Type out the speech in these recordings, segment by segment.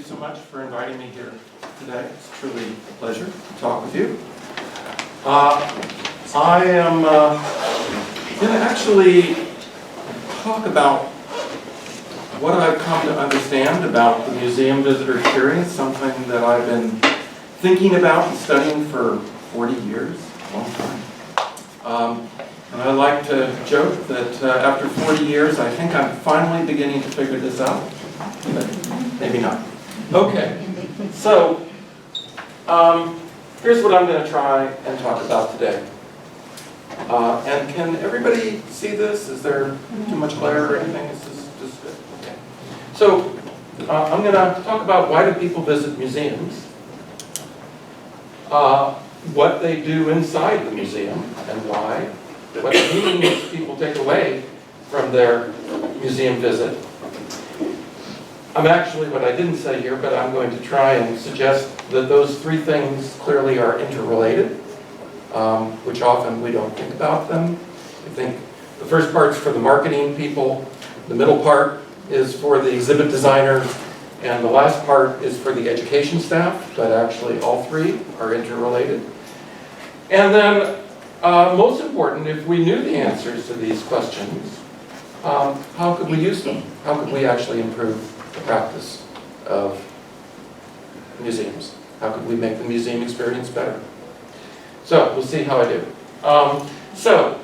so much for inviting me here today. It's truly a pleasure to talk with you. I am going to actually talk about what I've come to understand about the museum visitor experience, something that I've been thinking about and studying for 40 years, a long time. And I like to joke that after 40 years, I think I'm finally beginning to figure this out, but maybe not. Okay, so here's what I'm going to try and talk about today. And can everybody see this? Is there too much glare or anything? Is this just good? Okay. So I'm going to talk about why do people visit museums, what they do inside the museum and why, what meanings people take away from their museum visit. I'm actually, what I didn't say here, but I'm going to try and suggest that those three things clearly are interrelated, which often we don't think about them. I think the first part's for the marketing people, the middle part is for the exhibit designer, and the last part is for the education staff, but actually all three are interrelated. And then, most important, if we knew the answers to these questions, how could we use them? How could we actually improve the practice of museums? How could we make the museum experience better? So, we'll see how I do. So,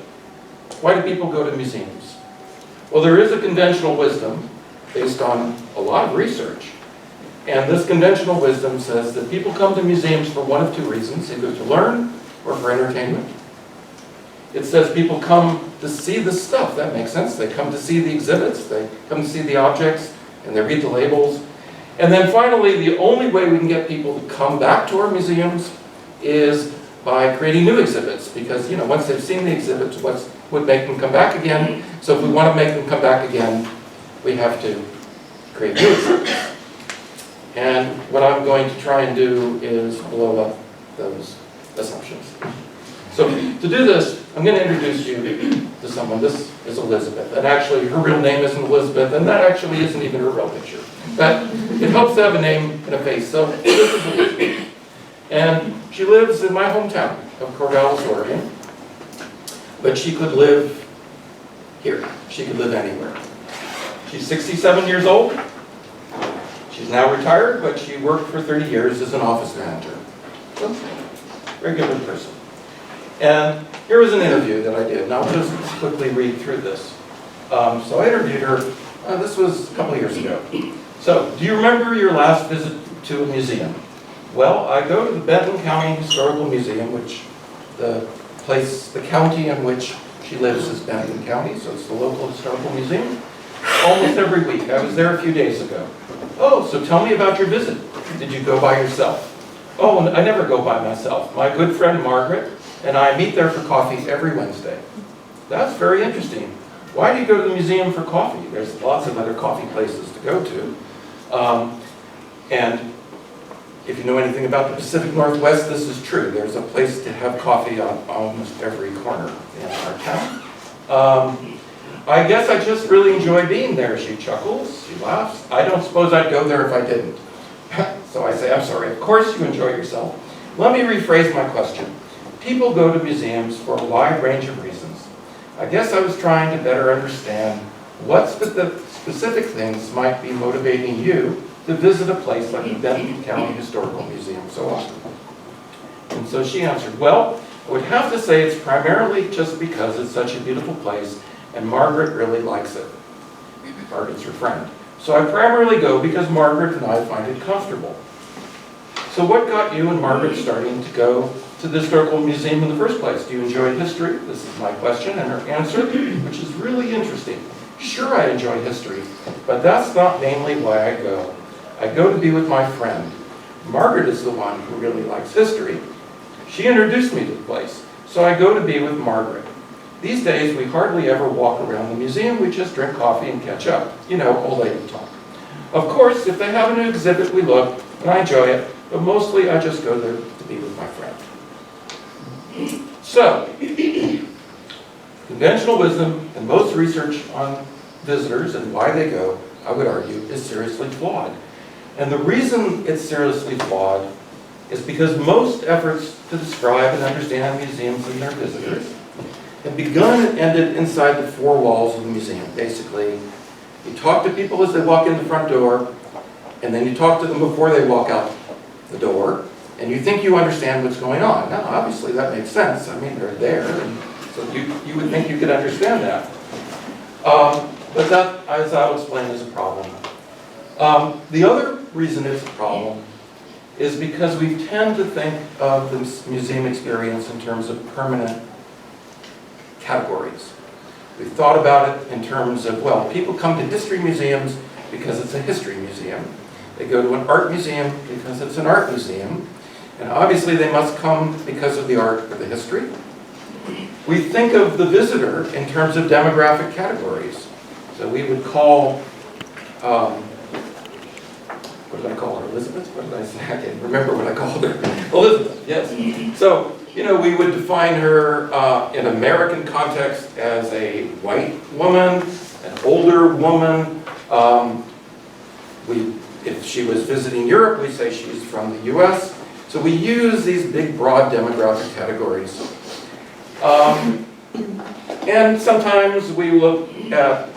why do people go to museums? Well, there is a conventional wisdom based on a lot of research. And this conventional wisdom says that people come to museums for one of two reasons, either to learn or for entertainment. It says people come to see the stuff. That makes sense. They come to see the exhibits, they come to see the objects, and they read the labels. And then finally, the only way we can get people to come back to our museums is by creating new exhibits, because once they've seen the exhibits, what would make them come back again? So if we want to make them come back again, we have to create new exhibits. And what I'm going to try and do is blow up those assumptions. So to do this, I'm going to introduce you to someone. This is Elizabeth, and actually her real name isn't Elizabeth, and that actually isn't even her real picture. But it helps to have a name and a face. So this is Elizabeth. And she lives in my hometown of Corvallis, Oregon. But she could live here. She could live anywhere. She's 67 years old. She's now retired, but she worked for 30 years as an office manager. So, very good person. And here was an interview that I did. Now I'll just quickly read through this. So I interviewed her, this was a couple of years ago. So, do you remember your last visit to a museum? Well, I go to the Benton County Historical Museum, which the county in which she lives is Benton County, so it's the local historical museum, almost every week. I was there a few days ago. Oh, so tell me about your visit. Did you go by yourself? Oh, I never go by myself. My good friend Margaret and I meet there for coffee every Wednesday. That's very interesting. Why do you go to the museum for coffee? There's lots of other coffee places to go to. And if you know anything about the Pacific Northwest, this is true. There's a place to have coffee on almost every corner in our town. I guess I just really enjoy being there. She chuckles, she laughs. I don't suppose I'd go there if I didn't. So I say, I'm sorry, of course you enjoy yourself. Let me rephrase my question. People go to museums for a wide range of reasons. I guess I was trying to better understand what specific things might be motivating you to visit a place like the Benton County Historical Museum so often. And so she answered, well, I would have to say it's primarily just because it's such a beautiful place and Margaret really likes it. Margaret's her friend. So I primarily go because Margaret and I find it comfortable. So what got you and Margaret starting to go to the Historical Museum in the first place? Do you enjoy history? This is my question, and her answer, which is really interesting. Sure, I enjoy history, but that's not mainly why I go. I go to be with my friend. Margaret is the one who really likes history. She introduced me to the place, so I go to be with Margaret. These days, we hardly ever walk around the museum. We just drink coffee and catch up. Old lady talk. Of course, if they have a new exhibit, we look, and I enjoy it, but mostly I just go there to be with my friend. So, conventional wisdom and most research on visitors and why they go, I would argue, is seriously flawed. And the reason it's seriously flawed is because most efforts to describe and understand museums and their visitors have begun and ended inside the four walls of the museum. Basically, you talk to people as they walk in the front door, and then you talk to them before they walk out the door, and you think you understand what's going on. Now, obviously, that makes sense. I mean, they're there, and so you would think you could understand that. But that, as I'll explain, is a problem. The other reason it's a problem is because we tend to think of the museum experience in terms of permanent categories. We've thought about it in terms of, well, people come to history museums because it's a history museum. They go to an art museum because it's an art museum. And obviously they must come because of the art or the history. We think of the visitor in terms of demographic categories. So we would call, what did I call her? Elizabeth? What did I say? I can't remember what I called her. Elizabeth, yes. So, you know, we would define her in American context as a white woman, an older woman. If she was visiting Europe, we say she's from the US. So we use these big, broad demographic categories. And sometimes we look at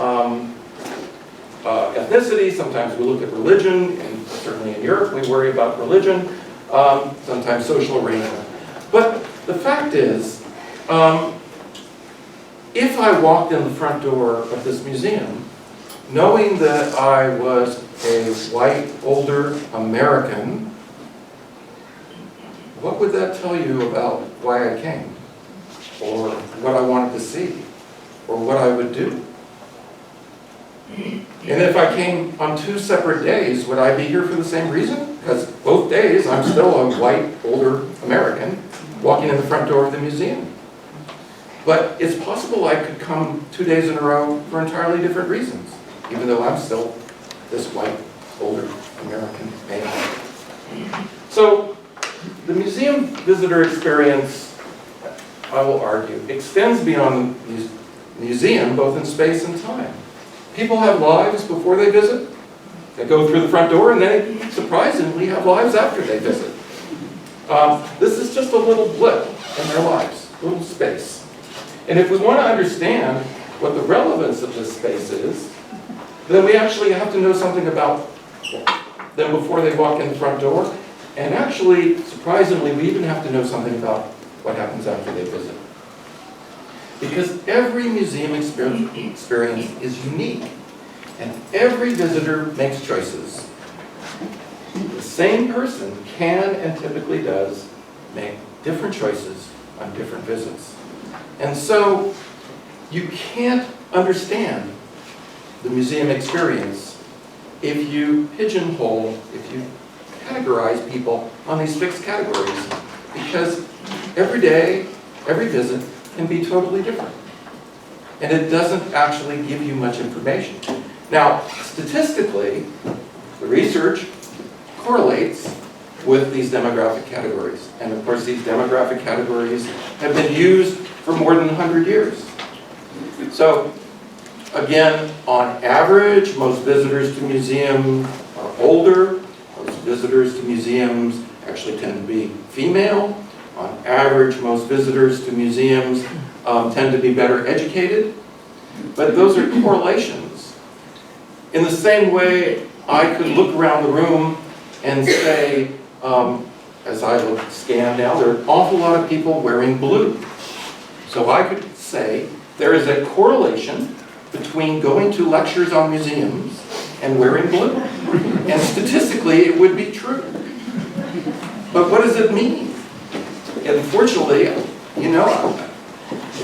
ethnicity, sometimes we look at religion, and certainly in Europe we worry about religion, sometimes social arrangement. But the fact is, if I walked in the front door of this museum, knowing that I was a white, older American, what would that tell you about why I came? Or what I wanted to see? Or what I would do? And if I came on 2 separate days, would I be here for the same reason? Because both days I'm still a white, older American walking in the front door of the museum. But it's possible I could come 2 days in a row for entirely different reasons, even though I'm still this white, older American male. So the museum visitor experience, I will argue, extends beyond the museum, both in space and time. People have lives before they visit. They go through the front door, and they surprisingly have lives after they visit. This is just a little blip in their lives, a little space. And if we want to understand what the relevance of this space is, then we actually have to know something about them before they walk in the front door. And actually, surprisingly, we even have to know something about what happens after they visit. Because every museum experience is unique, and every visitor makes choices. The same person can and typically does make different choices on different visits. And so, you can't understand the museum experience if you pigeonhole, if you categorize people on these fixed categories, because every day, every visit can be totally different. And it doesn't actually give you much information. Now, statistically, the research correlates with these demographic categories. And of course, these demographic categories have been used for more than 100 years. So, again, on average, most visitors to museums are older. Most visitors to museums actually tend to be female. On average, most visitors to museums tend to be better educated. But those are correlations. In the same way, I could look around the room and say, as I scan now, there are an awful lot of people wearing blue. So I could say there is a correlation between going to lectures on museums and wearing blue. And statistically, it would be true. But what does it mean? Unfortunately, you know,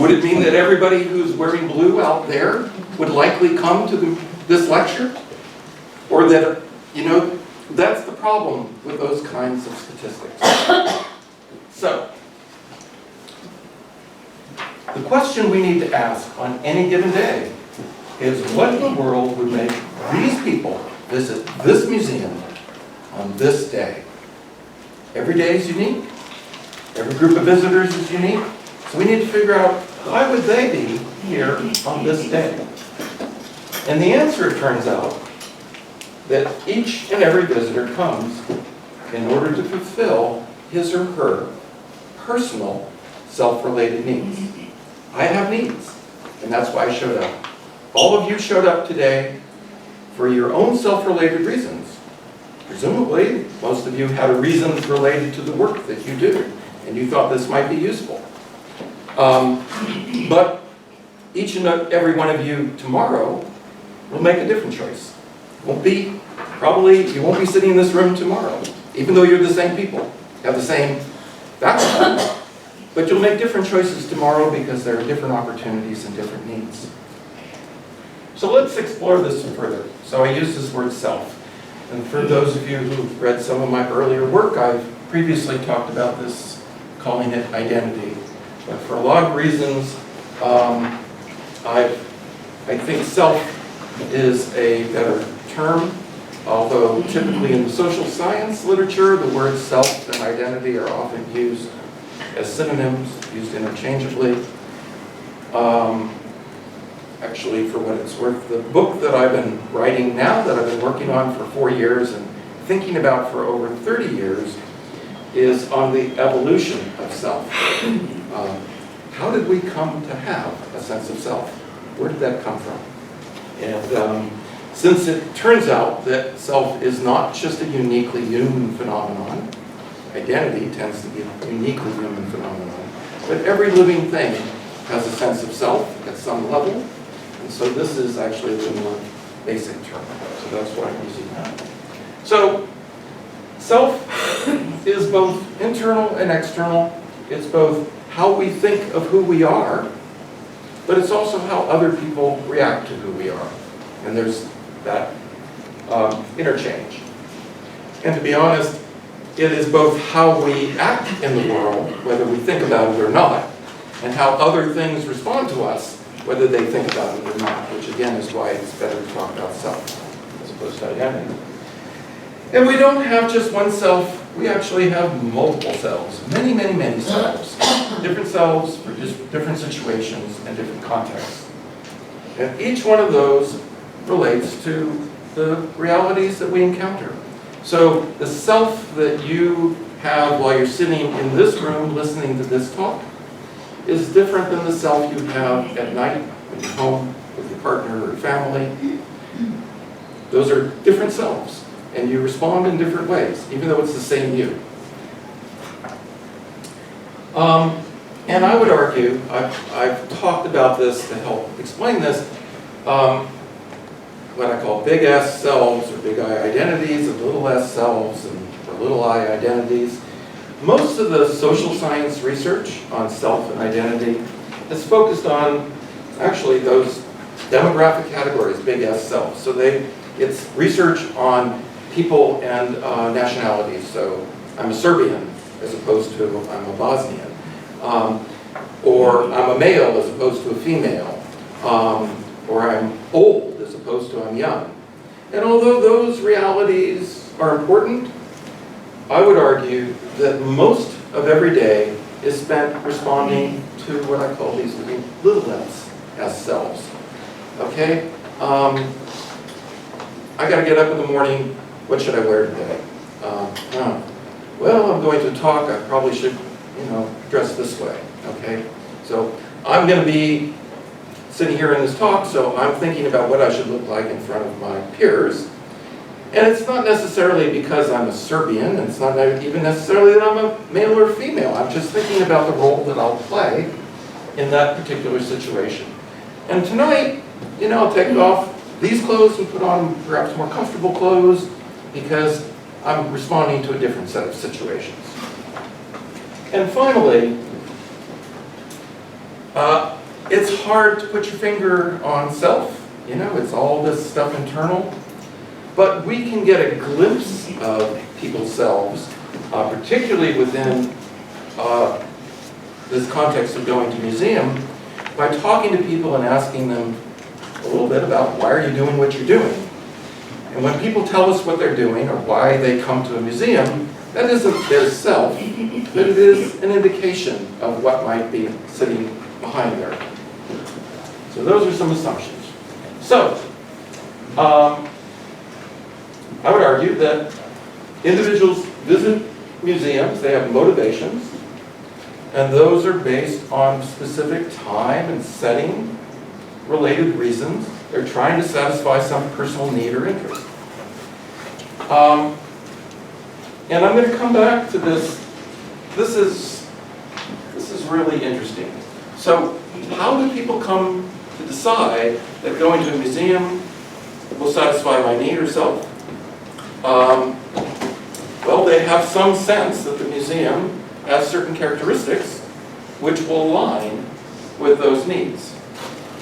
would it mean that everybody who's wearing blue out there would likely come to this lecture? Or that, you know, that's the problem with those kinds of statistics. So, the question we need to ask on any given day is what in the world would make these people visit this museum on this day? Every day is unique. Every group of visitors is unique. So we need to figure out why would they be here on this day? And the answer, it turns out, that each and every visitor comes in order to fulfill his or her personal self-related needs. I have needs, and that's why I showed up. All of you showed up today for your own self-related reasons. Presumably, most of you had reasons related to the work that you do, and you thought this might be useful. But each and every one of you tomorrow will make a different choice. Probably you won't be sitting in this room tomorrow, even though you're the same people, have the same background. But you'll make different choices tomorrow because there are different opportunities and different needs. So let's explore this further. So I use this word self. And for those of you who've read some of my earlier work, I've previously talked about this, calling it identity. But for a lot of reasons, I think self is a better term, although typically in the social science literature, the words self and identity are often used as synonyms, used interchangeably. Actually, for what it's worth, the book that I've been writing now, that I've been working on for 4 years and thinking about for over 30 years, is on the evolution of self. How did we come to have a sense of self? Where did that come from? And since it turns out that self is not just a uniquely human phenomenon, identity tends to be a uniquely human phenomenon, but every living thing has a sense of self at some level. And so this is actually the more basic term. So that's why I'm using that. So self is both internal and external. It's both how we think of who we are, but it's also how other people react to who we are. And there's that interchange. And to be honest, it is both how we act in the world, whether we think about it or not, and how other things respond to us, whether they think about it or not, which again is why it's better to talk about self as opposed to identity. And we don't have just one self, we actually have multiple selves, many, many, many selves. Different selves for different situations and different contexts. And each one of those relates to the realities that we encounter. So the self that you have while you're sitting in this room listening to this talk is different than the self you have at night when you're home with your partner or family. Those are different selves, and you respond in different ways, even though it's the same you. And I would argue, I've talked about this to help explain this, what I call big S selves or big I identities, and little s selves or little I identities. Most of the social science research on self and identity is focused on actually those demographic categories, big S selves. So it's research on people and nationalities. So I'm a Serbian as opposed to I'm a Bosnian. Or I'm a male as opposed to a female. Or I'm old as opposed to I'm young. And although those realities are important, I would argue that most of every day is spent responding to what I call these little s selves. Okay? I got to get up in the morning. What should I wear today? Well, I'm going to talk. I probably should, dress this way. Okay? So I'm going to be sitting here in this talk, so I'm thinking about what I should look like in front of my peers. And it's not necessarily because I'm a Serbian, and it's not even necessarily that I'm a male or female. I'm just thinking about the role that I'll play in that particular situation. And tonight, I'll take off these clothes and put on perhaps more comfortable clothes because I'm responding to a different set of situations. And finally, it's hard to put your finger on self. It's all this stuff internal. But we can get a glimpse of people's selves, particularly within this context of going to museum, by talking to people and asking them a little bit about why are you doing what you're doing. And when people tell us what they're doing or why they come to a museum, that isn't their self, but it is an indication of what might be sitting behind there. So those are some assumptions. So, I would argue that individuals visit museums, they have motivations, and those are based on specific time and setting related reasons. They're trying to satisfy some personal need or interest. And I'm going to come back to this. This is really interesting. So how do people come to decide that going to a museum will satisfy my need or self? Well, they have some sense that the museum has certain characteristics which will align with those needs.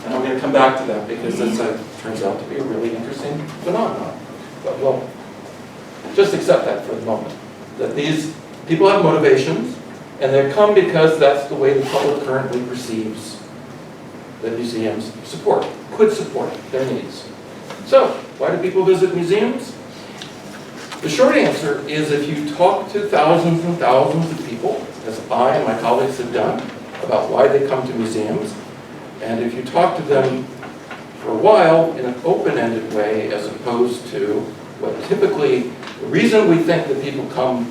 And I'm going to come back to that because this turns out to be a really interesting phenomenon. But we'll just accept that for the moment. That these people have motivations, and they come because that's the way the public currently perceives that museums could support their needs. So, why do people visit museums? The short answer is if you talk to thousands and thousands of people, as I and my colleagues have done, about why they come to museums, and if you talk to them for a while in an open-ended way as opposed to what typically, the reason we think that people come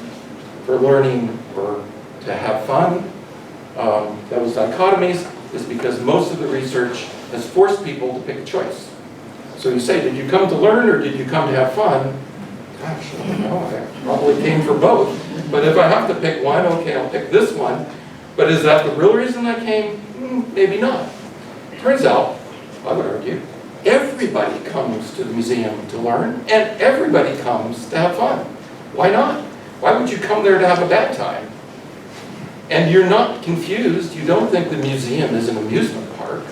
for learning or to have fun, those dichotomies, is because most of the research has forced people to pick a choice. So you say, did you come to learn or did you come to have fun? Gosh, I don't know, I probably came for both. But if I have to pick one, okay, I'll pick this one. But is that the real reason I came? Maybe not. Turns out, I would argue, everybody comes to the museum to learn, and everybody comes to have fun. Why not? Why would you come there to have a bad time? And you're not confused. You don't think the museum is an amusement park.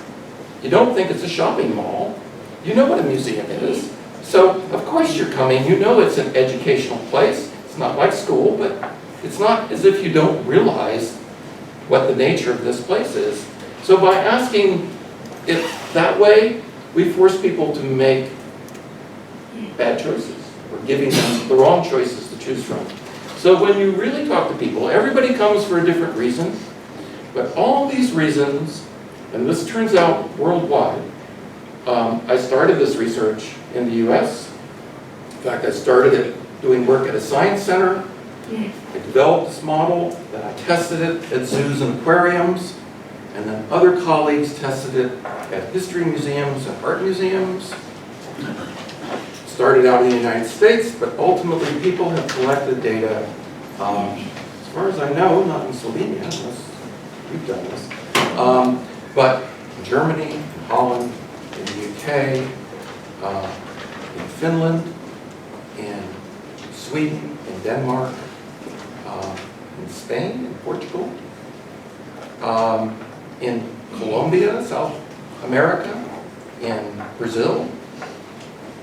You don't think it's a shopping mall. You know what a museum is. So, of course you're coming. You know it's an educational place. It's not like school, but it's not as if you don't realize what the nature of this place is. So by asking it that way, we force people to make bad choices. We're giving them the wrong choices to choose from. So when you really talk to people, everybody comes for a different reason, but all these reasons, and this turns out worldwide. I started this research in the US. In fact, I started it doing work at a science center. I developed this model, then I tested it at zoos and aquariums, and then other colleagues tested it at history museums and art museums. Started out in the United States, but ultimately people have collected data, as far as I know, not in Slovenia, unless we've done this, but in Germany, in Holland, in the UK, in Finland, in Sweden, in Denmark, in Spain, in Portugal, in Colombia, South America, in Brazil,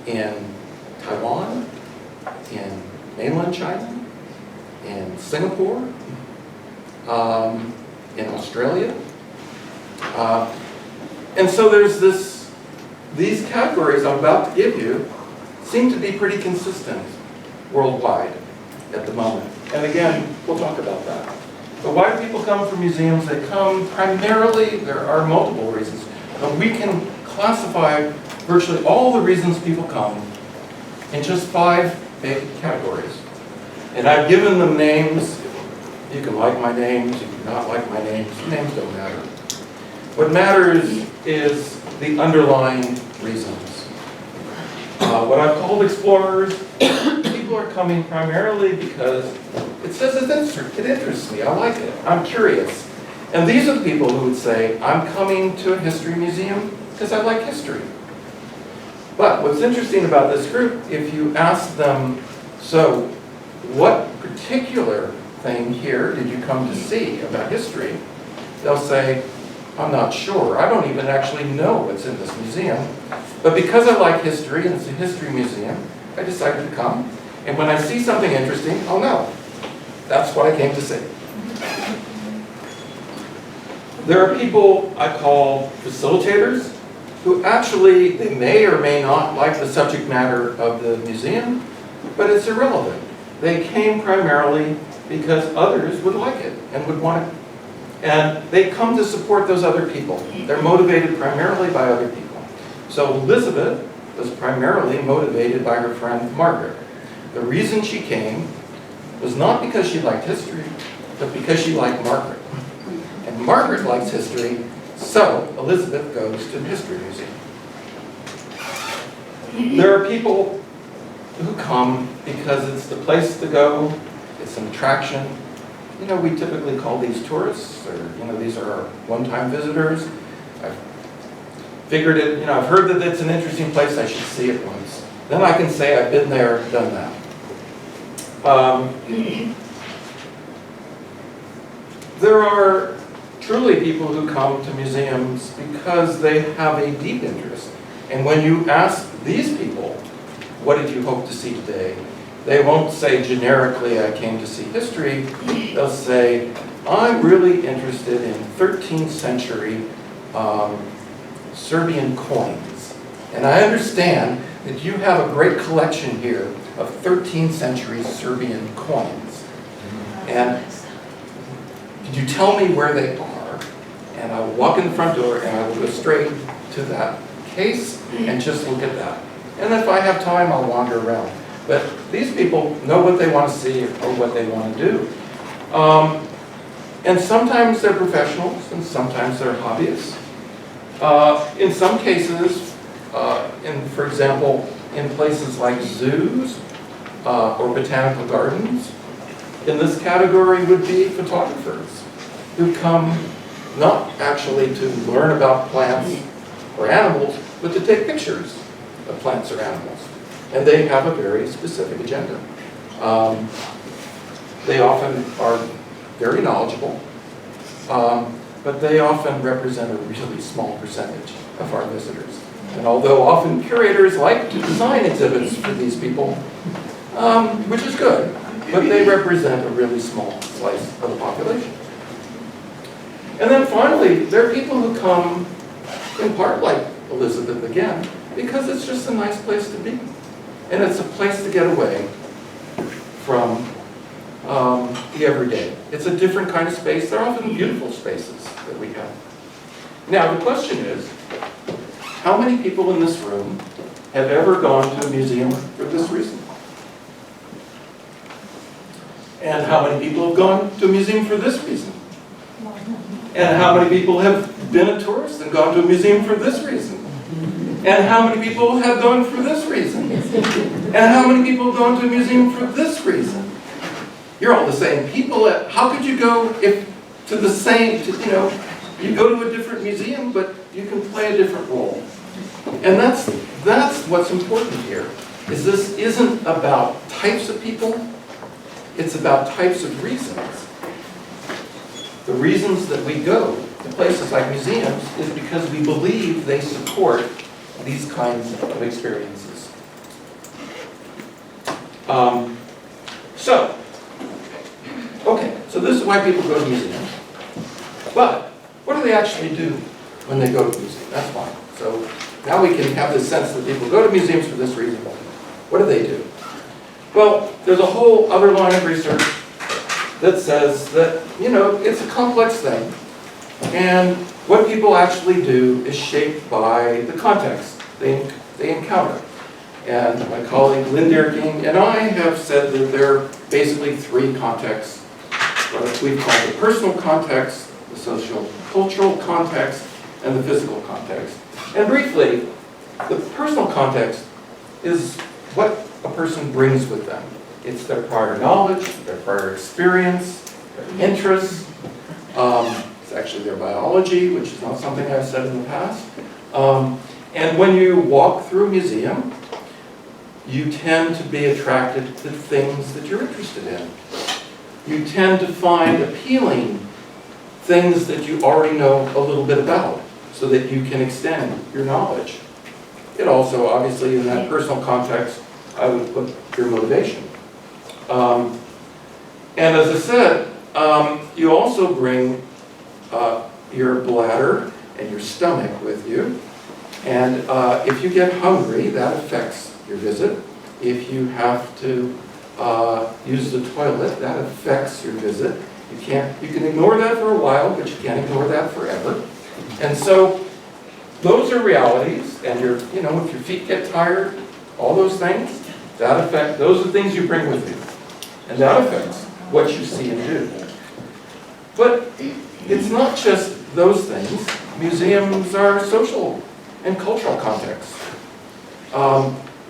in Taiwan, in mainland China, in Singapore, in Australia. And so there's these categories I'm about to give you seem to be pretty consistent worldwide at the moment. And again, we'll talk about that. But why do people come from museums? They come primarily, there are multiple reasons, but we can classify virtually all the reasons people come in just 5 big categories. And I've given them names. You can like my names, you can not like my names. Names don't matter. What matters is the underlying reasons. What I've called explorers, people are coming primarily because it says it interests me, I like it, I'm curious. And these are the people who would say, I'm coming to a history museum because I like history. But what's interesting about this group, if you ask them, so what particular thing here did you come to see about history? They'll say, I'm not sure. I don't even actually know what's in this museum. But because I like history, and it's a history museum, I decided to come. And when I see something interesting, I'll know. That's what I came to see. There are people I call facilitators, who actually, they may or may not like the subject matter of the museum, but it's irrelevant. They came primarily because others would like it and would want it. And they come to support those other people. They're motivated primarily by other people. So Elizabeth was primarily motivated by her friend Margaret. The reason she came was not because she liked history, but because she liked Margaret. And Margaret likes history, so Elizabeth goes to the History Museum. There are people who come because it's the place to go, it's an attraction. You know, we typically call these tourists, or, you know, these are our one-time visitors. I've figured it, you know, I've heard that it's an interesting place, I should see it once. Then I can say I've been there, done that. There are truly people who come to museums because they have a deep interest. And when you ask these people, what did you hope to see today? They won't say generically, I came to see history. They'll say, I'm really interested in 13th century Serbian coins. And I understand that you have a great collection here of 13th century Serbian coins. And could you tell me where they are? And I will walk in the front door and I will go straight to that case and just look at that. And if I have time, I'll wander around. But these people know what they want to see or what they want to do. And sometimes they're professionals and sometimes they're hobbyists. In some cases, for example, in places like zoos or botanical gardens, in this category would be photographers who come not actually to learn about plants or animals, but to take pictures of plants or animals. And they have a very specific agenda. They often are very knowledgeable, but they often represent a really small percentage of our visitors. And although often curators like to design exhibits for these people, which is good, but they represent a really small slice of the population. And then finally, there are people who come, in part like Elizabeth again, because it's just a nice place to be. And it's a place to get away from the everyday. It's a different kind of space. They're often beautiful spaces that we have. Now, the question is, how many people in this room have ever gone to a museum for this reason? And how many people have gone to a museum for this reason? And how many people have been a tourist and gone to a museum for this reason? And how many people have gone for this reason? And how many people have gone to a museum for this reason? You're all the same people. How could you go you go to a different museum, but you can play a different role. And that's what's important here, is this isn't about types of people, it's about types of reasons. The reasons that we go to places like museums is because we believe they support these kinds of experiences. So this is why people go to museums. But what do they actually do when they go to museums? That's fine. So now we can have this sense that people go to museums for this reason. What do they do? Well, there's a whole other line of research that says that, it's a complex thing. And what people actually do is shaped by the context they encounter. And my colleague Lynn King and I have said that there are basically three contexts. What we call the personal context, the social-cultural context, and the physical context. And briefly, the personal context is what a person brings with them. It's their prior knowledge, their prior experience, their interests. It's actually their biology, which is not something I've said in the past. And when you walk through a museum, you tend to be attracted to things that you're interested in. You tend to find appealing things that you already know a little bit about, so that you can extend your knowledge. It also, obviously, in that personal context, I would put your motivation. And as I said, you also bring your bladder and your stomach with you. And if you get hungry, that affects your visit. If you have to use the toilet, that affects your visit. You can ignore that for a while, but you can't ignore that forever. And so those are realities, and if your feet get tired, all those things those are things you bring with you. And that affects what you see and do. But it's not just those things. Museums are social and cultural contexts.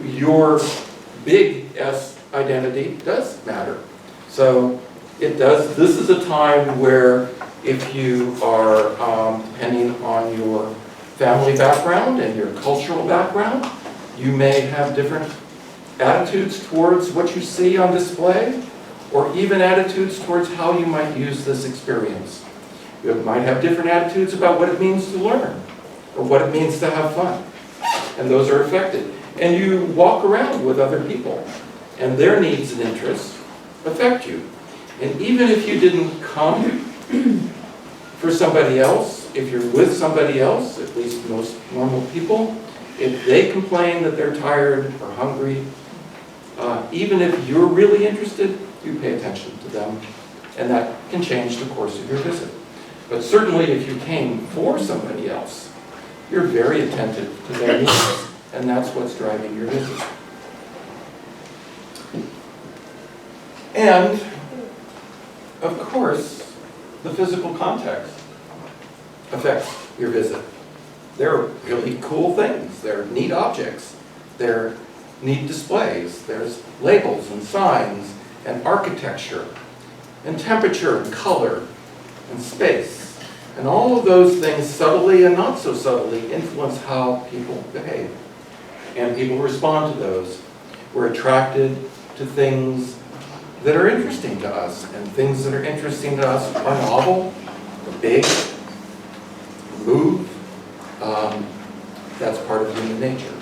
Your big S identity does matter. So it does. This is a time where if you are, depending on your family background and your cultural background, you may have different attitudes towards what you see on display, or even attitudes towards how you might use this experience. You might have different attitudes about what it means to learn, or what it means to have fun. And those are affected. And you walk around with other people, and their needs and interests affect you. And even if you didn't come for somebody else, if you're with somebody else, at least most normal people, if they complain that they're tired or hungry, even if you're really interested, you pay attention to them, and that can change the course of your visit. But certainly if you came for somebody else, you're very attentive to their needs, and that's what's driving your visit. And, of course, the physical context affects your visit. They're really cool things. They're neat objects. They're neat displays. There's labels and signs and architecture and temperature and color and space. And all of those things, subtly and not so subtly, influence how people behave. And people respond to those. We're attracted to things that are interesting to us, and things that are interesting to us are novel, big, move. That's part of human nature.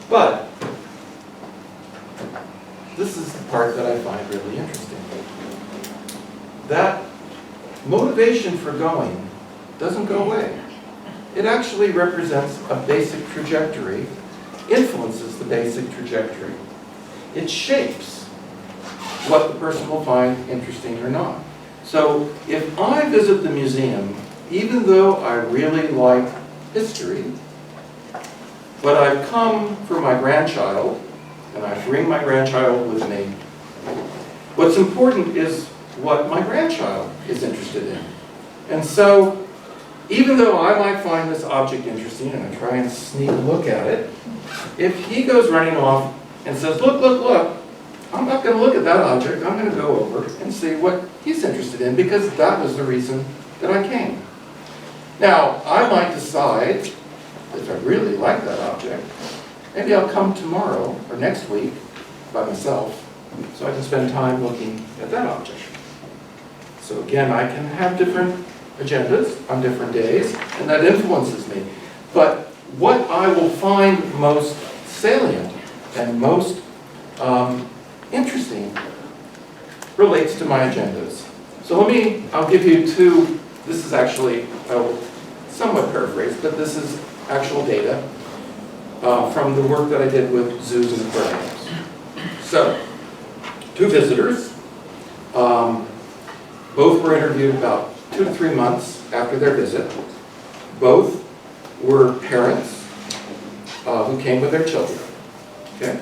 But this is the part that I find really interesting. That motivation for going doesn't go away. It actually represents a basic trajectory, influences the basic trajectory. It shapes what the person will find interesting or not. So if I visit the museum, even though I really like history, but I've come for my grandchild, and I bring my grandchild with me, what's important is what my grandchild is interested in. And so, even though I might find this object interesting, and I try and sneak a look at it, if he goes running off and says, look, look, look, I'm not going to look at that object, I'm going to go over and see what he's interested in, because that was the reason that I came. Now, I might decide, if I really like that object, maybe I'll come tomorrow or next week by myself, so I can spend time looking at that object. So again, I can have different agendas on different days, and that influences me. But what I will find most salient and most interesting relates to my agendas. So I'll give you two, this is actually, I will somewhat paraphrase, but this is actual data from the work that I did with zoos and aquariums. So, two visitors, both were interviewed about 2 to 3 months after their visit. Both were parents who came with their children. Okay?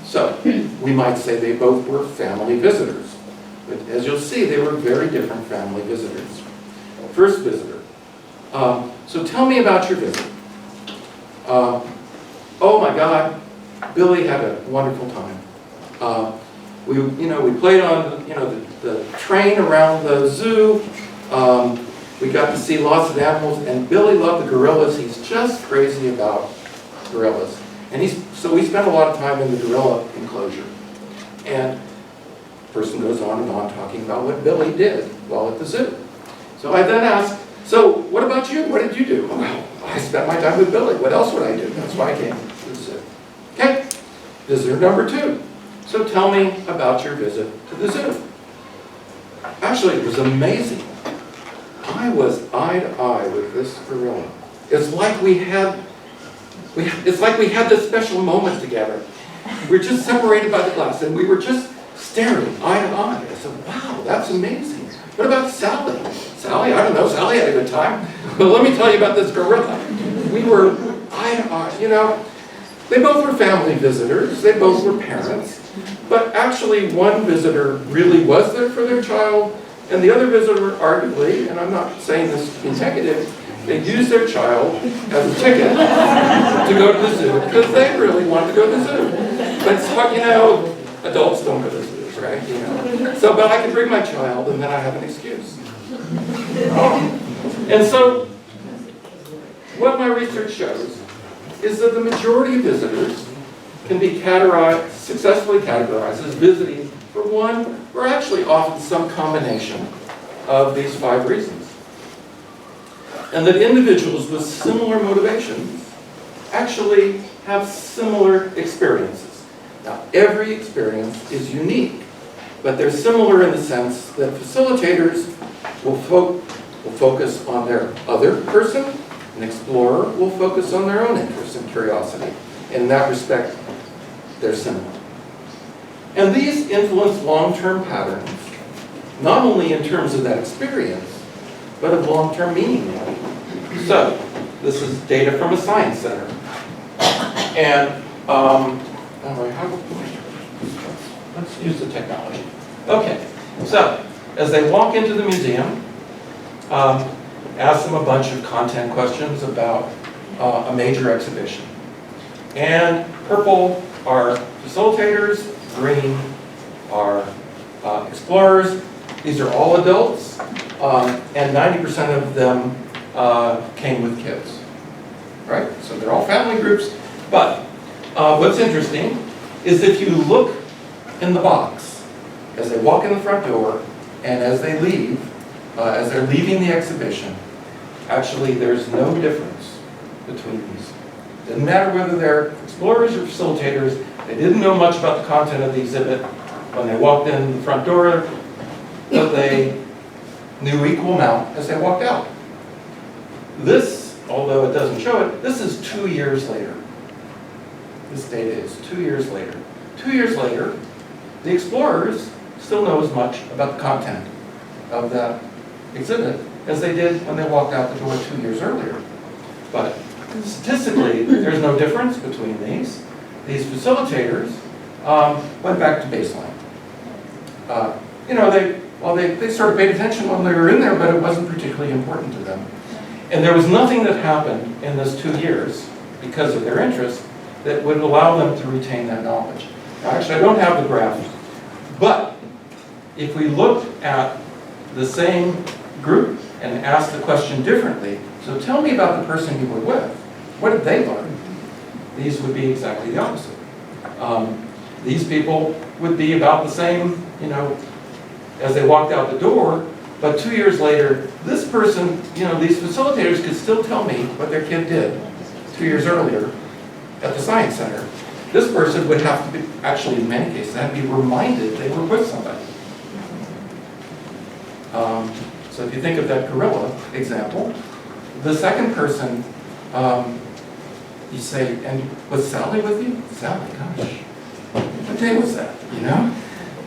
So, we might say they both were family visitors. But as you'll see, they were very different family visitors. First visitor. So tell me about your visit. Oh my God, Billy had a wonderful time. We played on the train around the zoo. We got to see lots of animals, and Billy loved the gorillas. He's just crazy about gorillas. And so we spent a lot of time in the gorilla enclosure. And the person goes on and on talking about what Billy did while at the zoo. So I then asked, so what about you? What did you do? Well, I spent my time with Billy. What else would I do? That's why I came to the zoo. Okay, visitor number 2. So tell me about your visit to the zoo. Actually, it was amazing. I was eye to eye with this gorilla. It's like we had this special moment together. We're just separated by the glass, and we were just staring eye to eye. I said, wow, that's amazing. What about Sally? Sally, I don't know, Sally had a good time. But let me tell you about this gorilla. We were eye to eye, They both were family visitors, they both were parents, but actually one visitor really was there for their child, and the other visitor arguably, and I'm not saying this to be negative, they used their child as a ticket to go to the zoo because they really wanted to go to the zoo. But you know, adults don't go to zoos, right? You know. So, but I could bring my child, and then I have an excuse. And so, what my research shows is that the majority of visitors can be successfully categorized as visiting for one, or actually often some combination of these 5 reasons. And that individuals with similar motivations actually have similar experiences. Now, every experience is unique, but they're similar in the sense that facilitators will focus on their other person, an explorer will focus on their own interest and curiosity. In that respect, they're similar. And these influence long-term patterns, not only in terms of that experience, but of long-term meaning. So, this is data from a science center. And, let's use the technology. Okay, so, as they walk into the museum, ask them a bunch of content questions about a major exhibition. And purple are facilitators, green are explorers. These are all adults, and 90% of them came with kids, right? So they're all family groups. But what's interesting is if you look in the box, as they walk in the front door, and as they leave, as they're leaving the exhibition, actually there's no difference between these. It doesn't matter whether they're explorers or facilitators, they didn't know much about the content of the exhibit when they walked in the front door, but they knew equal amount as they walked out. This, although it doesn't show it, this is 2 years later. This data is 2 years later. 2 years later, the explorers still know as much about the content of that exhibit as they did when they walked out the door 2 years earlier. But statistically, there's no difference between these. These facilitators went back to baseline. You know, they sort of paid attention when they were in there, but it wasn't particularly important to them. And there was nothing that happened in those 2 years because of their interest that would allow them to retain that knowledge. Now, actually, I don't have the graph, but if we looked at the same group and asked the question differently, so tell me about the person you were with, what did they learn? These would be exactly the opposite. These people would be about the same, you know, as they walked out the door, but 2 years later, this person, you know, these facilitators could still tell me what their kid did 2 years earlier at the Science Center. This person would have to be, actually in many cases, have to be reminded they were with somebody. So if you think of that gorilla example, the second person, you say, and was Sally with you? Sally, gosh, what day was that, you know?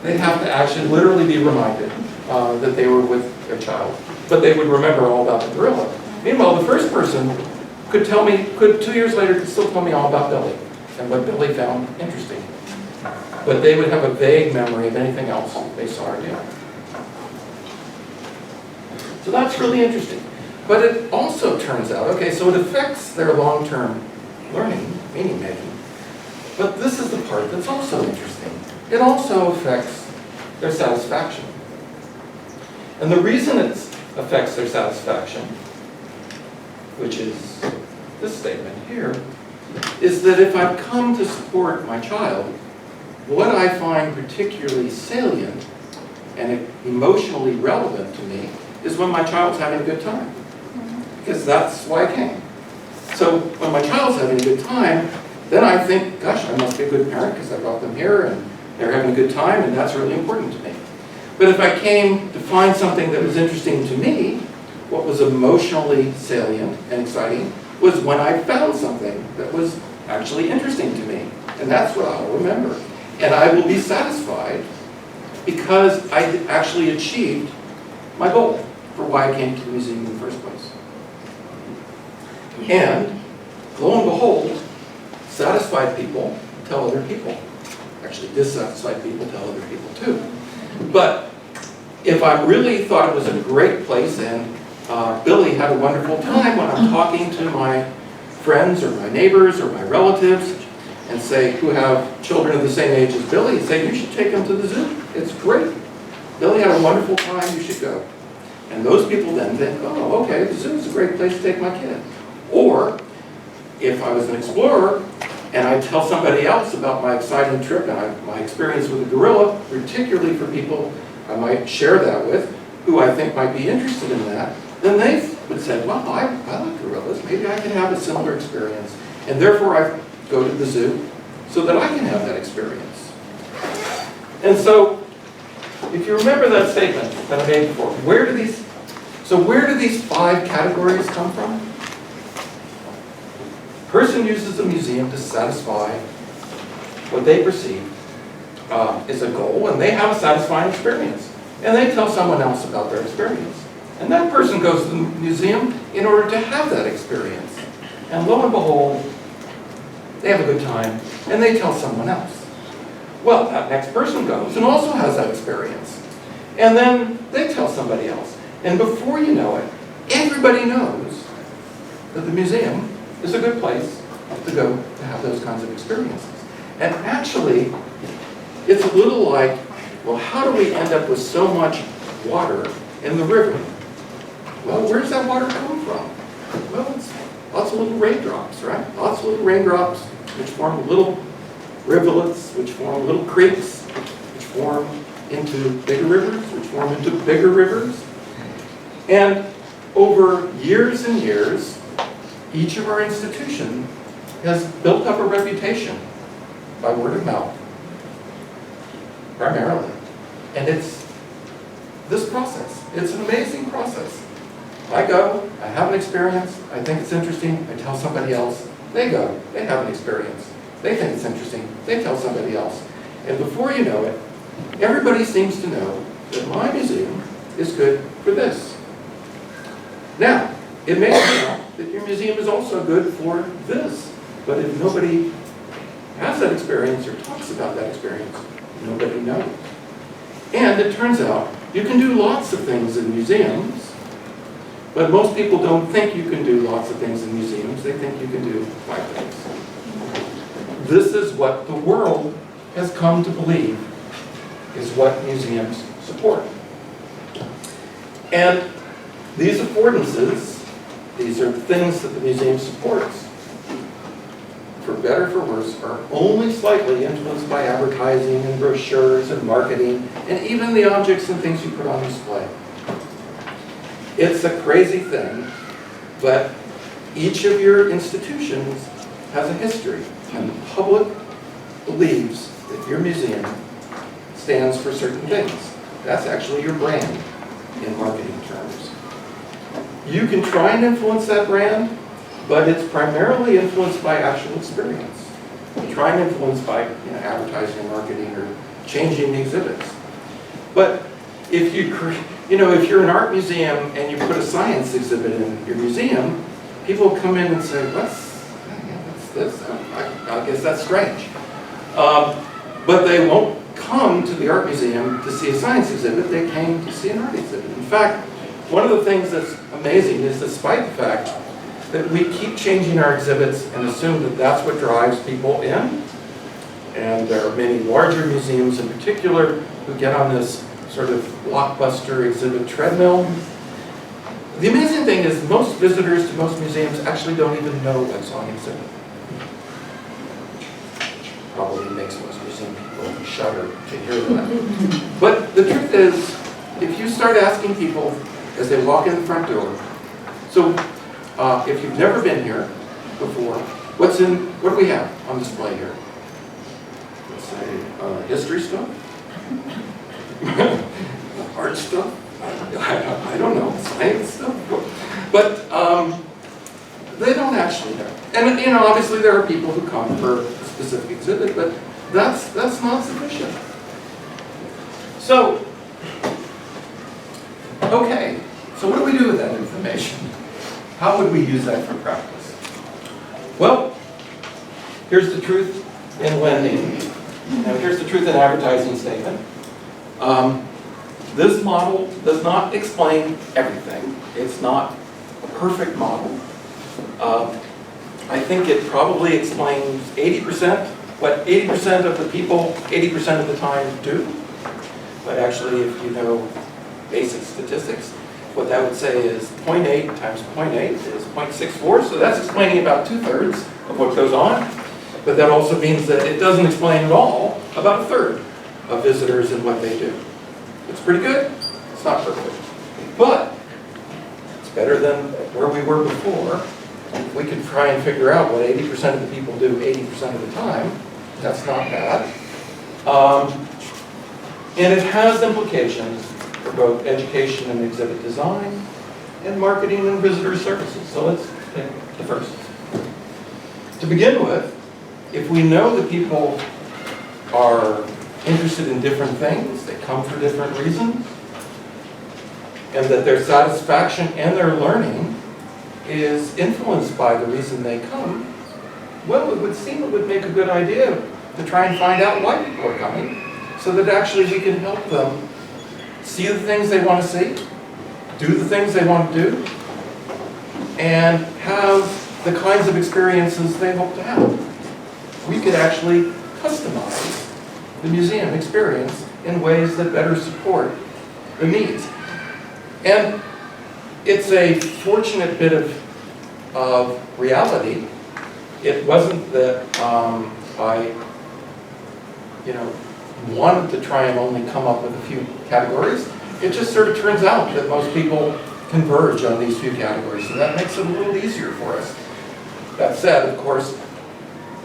They'd have to actually literally be reminded that they were with their child. But they would remember all about the gorilla. Meanwhile, the first person could tell me, 2 years later, could still tell me all about Billy and what Billy found interesting. But they would have a vague memory of anything else they saw or did. So that's really interesting. But it also turns out, okay, so it affects their long-term learning, meaning making. But this is the part that's also interesting. It also affects their satisfaction. And the reason it affects their satisfaction, which is this statement here, is that if I've come to support my child, what I find particularly salient and emotionally relevant to me is when my child's having a good time. Because that's why I came. So when my child's having a good time, then I think, gosh, I must be a good parent because I brought them here and they're having a good time, and that's really important to me. But if I came to find something that was interesting to me, what was emotionally salient and exciting was when I found something that was actually interesting to me. And that's what I'll remember. And I will be satisfied because I actually achieved my goal for why I came to the museum in the first place. And lo and behold, Satisfied people tell other people. Actually, dissatisfied people tell other people too. But if I really thought it was a great place and Billy had a wonderful time when I'm talking to my friends or my neighbors or my relatives and say, who have children of the same age as Billy, say, you should take them to the zoo. It's great. Billy had a wonderful time, you should go. And those people then think, oh, okay, the zoo is a great place to take my kid. Or, if I was an explorer, and I tell somebody else about my exciting trip and my experience with a gorilla, particularly for people I might share that with, who I think might be interested in that, then they would say, well, I like gorillas, maybe I can have a similar experience. And therefore I go to the zoo so that I can have that experience. And so, if you remember that statement that I made before, where do these 5 categories come from? Person uses a museum to satisfy what they perceive is a goal, and they have a satisfying experience. And they tell someone else about their experience. And that person goes to the museum in order to have that experience. And lo and behold, they have a good time, and they tell someone else. Well, that next person goes and also has that experience. And then they tell somebody else. And before you know it, everybody knows that the museum is a good place to go to have those kinds of experiences. And actually, it's a little like, well, how do we end up with so much water in the river? Well, where's that water come from? Well, it's lots of little raindrops, right? Lots of little raindrops which form little rivulets, which form little creeks, which form into bigger rivers, which form into bigger rivers. And over years and years, each of our institutions has built up a reputation by word of mouth, primarily. And it's this process. It's an amazing process. I go, I have an experience, I think it's interesting, I tell somebody else. They go, they have an experience, they think it's interesting, they tell somebody else. And before you know it, everybody seems to know that my museum is good for this. Now, it may turn out that your museum is also good for this, but if nobody has that experience or talks about that experience, nobody knows. And it turns out you can do lots of things in museums, but most people don't think you can do lots of things in museums. They think you can do 5 things. This is what the world has come to believe is what museums support. And these affordances, these are things that the museum supports, for better or for worse, are only slightly influenced by advertising and brochures and marketing, and even the objects and things you put on display. It's a crazy thing, but each of your institutions has a history, and the public believes that your museum stands for certain things. That's actually your brand in marketing terms. You can try and influence that brand, but it's primarily influenced by actual experience. You try and influence by advertising and marketing or changing the exhibits. But if if you're an art museum and you put a science exhibit in your museum, people come in and say, what's this? I guess that's strange. But they won't come to the art museum to see a science exhibit. They came to see an art exhibit. In fact, one of the things that's amazing is, despite the fact that we keep changing our exhibits and assume that that's what drives people in, and there are many larger museums in particular who get on this sort of blockbuster exhibit treadmill. The amazing thing is most visitors to most museums actually don't even know what's on exhibit. Probably makes most museum people shudder to hear that. But the truth is, if you start asking people as they walk in the front door, so if you've never been here before, what do we have on display here? Let's say history stuff? Art stuff? I don't know, science stuff? But they don't actually know. And obviously there are people who come for a specific exhibit, but that's not sufficient. So, okay, so what do we do with that information? How would we use that for practice? Well, Here's the truth in lending. Now here's the truth in advertising statement. This model does not explain everything. It's not a perfect model. I think it probably explains 80%, what 80% of the people, 80% of the time do. But actually, if you know basic statistics, what that would say is 0.8 times 0.8 is 0.64, so that's explaining about 2/3 of what goes on. But that also means that it doesn't explain at all about 1/3 of visitors and what they do. It's pretty good. It's not perfect. But it's better than where we were before. If we could try and figure out what 80% of the people do 80% of the time, that's not bad. And it has implications for both education and exhibit design, and marketing and visitor services. So let's take the first. To begin with, if we know that people are interested in different things, they come for different reasons, and that their satisfaction and their learning is influenced by the reason they come, well, it would seem it would make a good idea to try and find out why people are coming, so that actually we can help them see the things they want to see, do the things they want to do, and have the kinds of experiences they hope to have. We could actually customize the museum experience in ways that better support the needs. And it's a fortunate bit of reality. It wasn't that I wanted to try and only come up with a few categories. It just sort of turns out that most people converge on these few categories, so that makes it a little easier for us. That said, of course,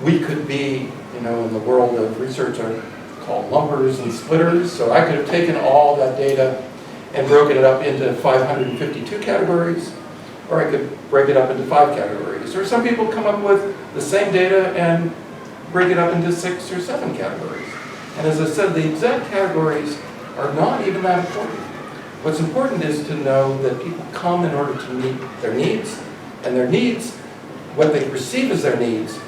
we could be, in the world of research are called lumpers and splitters, so I could have taken all that data and broken it up into 552 categories, or I could break it up into 5 categories. Or some people come up with the same data and break it up into 6 or 7 categories. And as I said, the exact categories are not even that important. What's important is to know that people come in order to meet their needs, and their needs, what they perceive as their needs,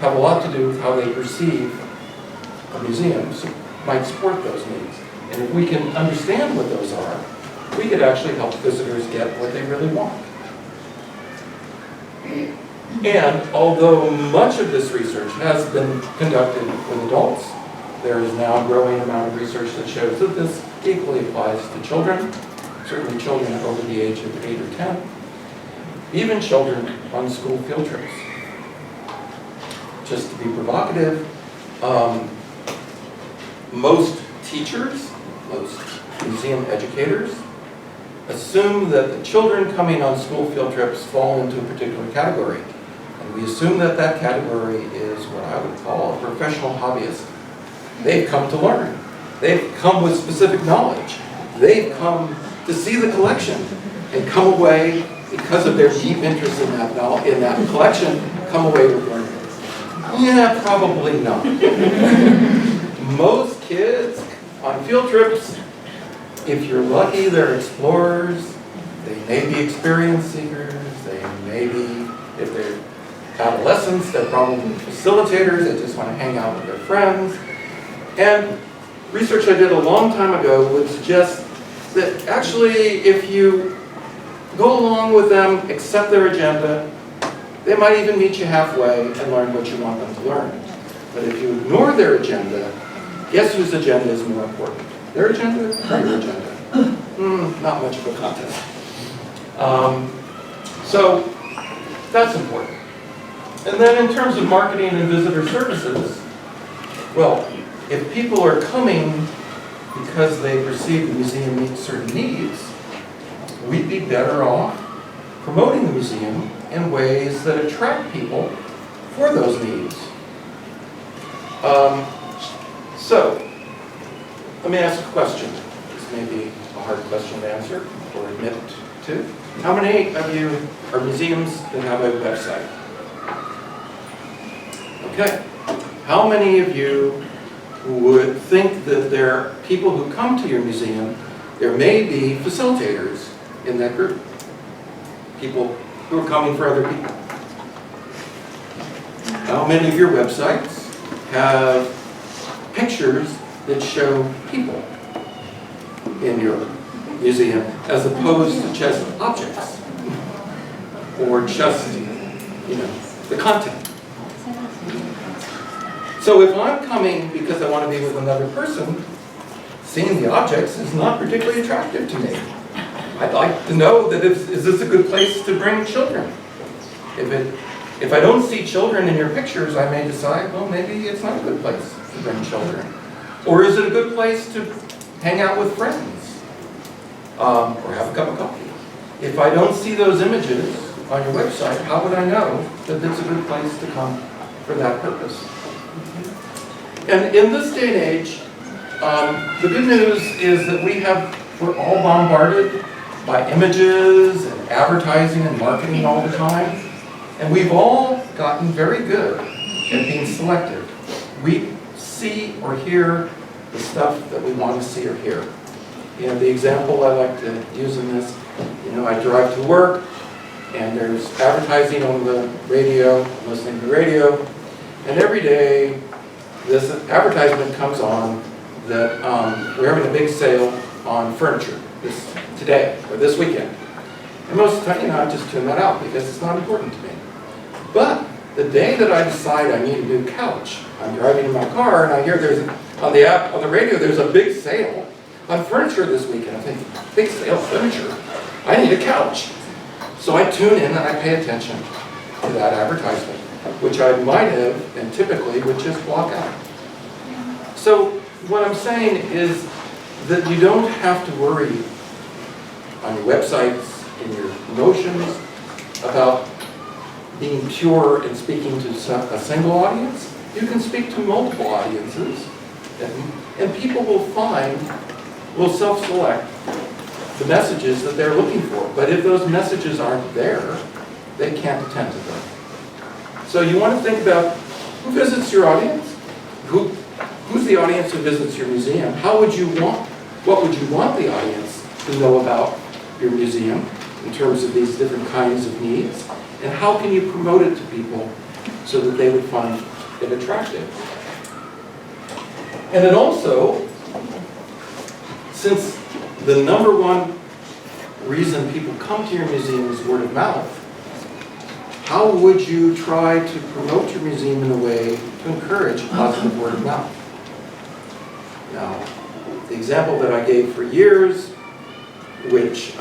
have a lot to do with how they perceive a museum might support those needs. And if we can understand what those are, we could actually help visitors get what they really want. And although much of this research has been conducted with adults, there is now a growing amount of research that shows that this equally applies to children, certainly children over the age of 8 or 10, even children on school field trips. Just to be provocative, most teachers, most museum educators, assume that the children coming on school field trips fall into a particular category. And we assume that that category is what I would call a professional hobbyist. They've come to learn. They've come with specific knowledge. They've come to see the collection and come away, because of their deep interest in that collection, come away with learning. Yeah, probably not. Most kids on field trips, if you're lucky, they're explorers. They may be experience seekers. They may be, if they're adolescents, they're probably facilitators. They just want to hang out with their friends. And research I did a long time ago would suggest that actually, if you go along with them, accept their agenda, they might even meet you halfway and learn what you want them to learn. But if you ignore their agenda, guess whose agenda is more important? Their agenda or your agenda? Not much of a contest. So that's important. And then in terms of marketing and visitor services, well, if people are coming because they perceive the museum meets certain needs, we'd be better off promoting the museum in ways that attract people for those needs. So, let me ask a question. This may be a hard question to answer or admit to. How many of you are museums that have a website? Okay. How many of you would think that there are people who come to your museum, there may be facilitators in that group? People who are coming for other people. How many of your websites have pictures that show people in your museum as opposed to just objects or just, the content? So if I'm coming because I want to be with another person, seeing the objects is not particularly attractive to me. I'd like to know that is this a good place to bring children? If I don't see children in your pictures, I may decide, well, maybe it's not a good place to bring children. Or is it a good place to hang out with friends? Or have a cup of coffee? If I don't see those images on your website, how would I know that it's a good place to come for that purpose? And in this day and age, the good news is that we're all bombarded by images and advertising and marketing all the time. And we've all gotten very good at being selective. We see or hear the stuff that we want to see or hear. The example I like to use in this, I drive to work and there's advertising on the radio, I'm listening to the radio, and every day this advertisement comes on that we're having a big sale on furniture today or this weekend. And most of the time, I just tune that out because it's not important to me. But the day that I decide I need a new couch, I'm driving in my car and I hear on the radio there's a big sale on furniture this weekend. I think, big sale furniture? I need a couch. So I tune in and I pay attention to that advertisement, which I might have and typically would just block out. So what I'm saying is that you don't have to worry on your websites, in your notions, about being pure and speaking to a single audience. You can speak to multiple audiences, and people will self-select the messages that they're looking for. But if those messages aren't there, they can't attend to them. So you want to think about who visits your audience, who's the audience who visits your museum, what would you want the audience to know about your museum in terms of these different kinds of needs, and how can you promote it to people so that they would find it attractive. And then also, since the number one reason people come to your museum is word of mouth, how would you try to promote your museum in a way to encourage positive word of mouth? Now, the example that I gave for years, which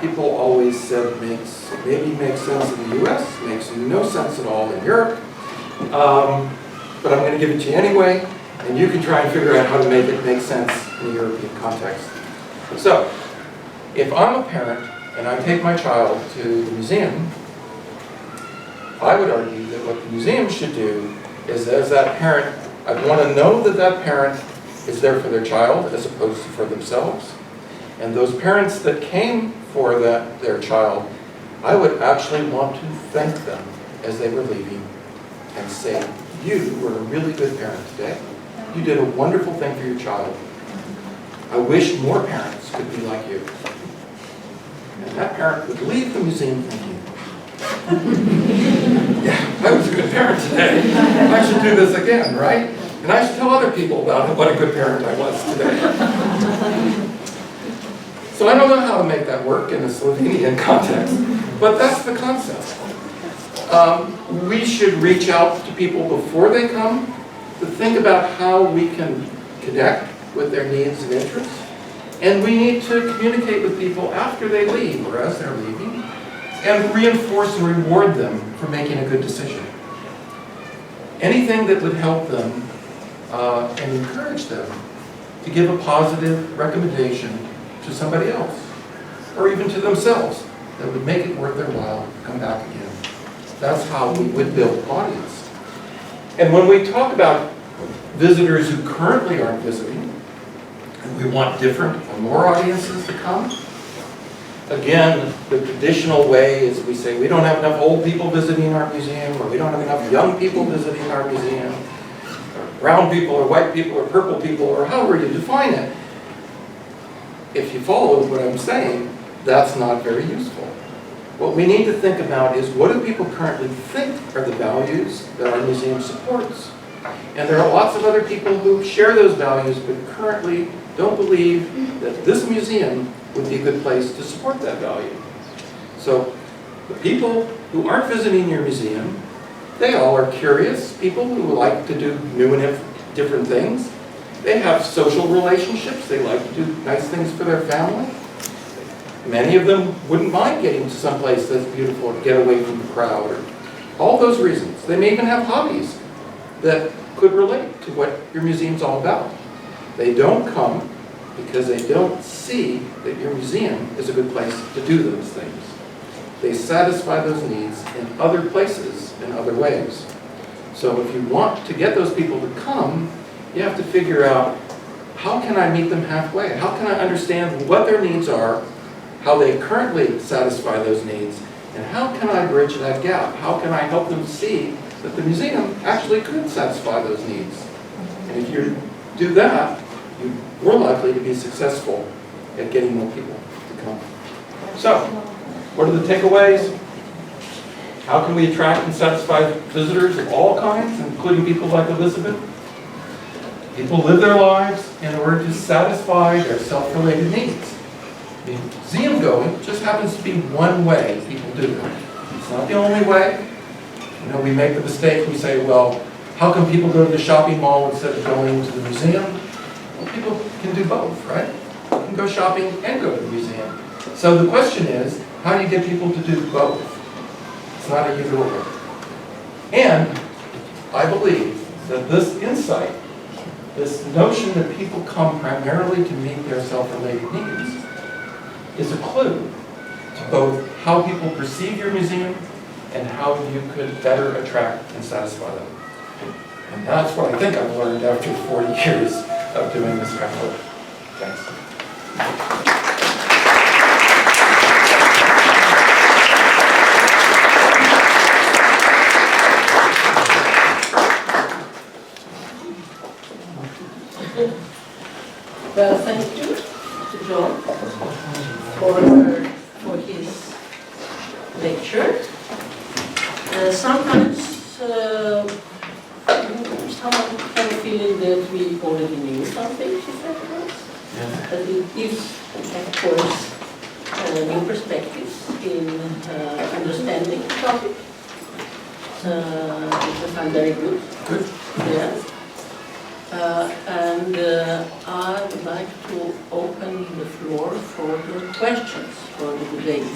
people always said maybe makes sense in the US, makes no sense at all in Europe, but I'm going to give it to you anyway, and you can try and figure out how to make it make sense in a European context. So, if I'm a parent and I take my child to the museum, I would argue that what the museum should do is, as that parent, I want to know that that parent is there for their child as opposed to for themselves. And those parents that came for their child, I would actually want to thank them as they were leaving and say, you were a really good parent today. You did a wonderful thing for your child. I wish more parents could be like you. And that parent would leave the museum thinking, yeah, I was a good parent today. I should do this again, right? And I should tell other people about what a good parent I was today. So I don't know how to make that work in a Slovenian context, but that's the concept. We should reach out to people before they come to think about how we can connect with their needs and interests. And we need to communicate with people after they leave or as they're leaving and reinforce and reward them for making a good decision. Anything that would help them and encourage them to give a positive recommendation to somebody else or even to themselves that would make it worth their while to come back again. That's how we would build audience. And when we talk about visitors who currently aren't visiting, and we want different or more audiences to come, again, the traditional way is we say we don't have enough old people visiting our museum, or we don't have enough young people visiting our museum, or brown people, or white people, or purple people, or however you define it. If you follow what I'm saying, that's not very useful. what we need to think about is, what do people currently think are the values that our museum supports? And there are lots of other people who share those values, but currently don't believe that this museum would be a good place to support that value. So the people who aren't visiting your museum, they all are curious people who like to do new and different things. They have social relationships. They like to do nice things for their family. Many of them wouldn't mind getting to some place that's beautiful to get away from the crowd, or all those reasons. They may even have hobbies that could relate to what your museum's all about. They don't come because they don't see that your museum is a good place to do those things. They satisfy those needs in other places, in other ways. So if you want to get those people to come, you have to figure out, how can I meet them halfway? How can I understand what their needs are, how they currently satisfy those needs, and how can I bridge that gap? How can I help them see that the museum actually could satisfy those needs? And if you do that, you're more likely to be successful at getting more people to come. So, what are the takeaways? How can we attract and satisfy visitors of all kinds, including people like Elizabeth? People live their lives in order to satisfy their self-related needs. Museum going just happens to be one way people do that. It's not the only way. You know, we make the mistake, we say, well, how come people go to the shopping mall instead of going to the museum? Well, people can do both, right? You can go shopping and go to the museum. So the question is, how do you get people to do both? It's not a either or. And I believe that this insight, this notion that people come primarily to meet their self-related needs, is a clue to both how people perceive your museum and how you could better attract and satisfy them. And that's what I think I've learned after 40 years of doing this kind of work. Thanks. Well, thank you to John for his lecture. Sometimes someone have a feeling that we already knew something, she said to us. Yeah. But it gives, of course, new perspectives in understanding the topic. Which I find very good. Good. Yes. And I would like to open the floor for your questions for the debate.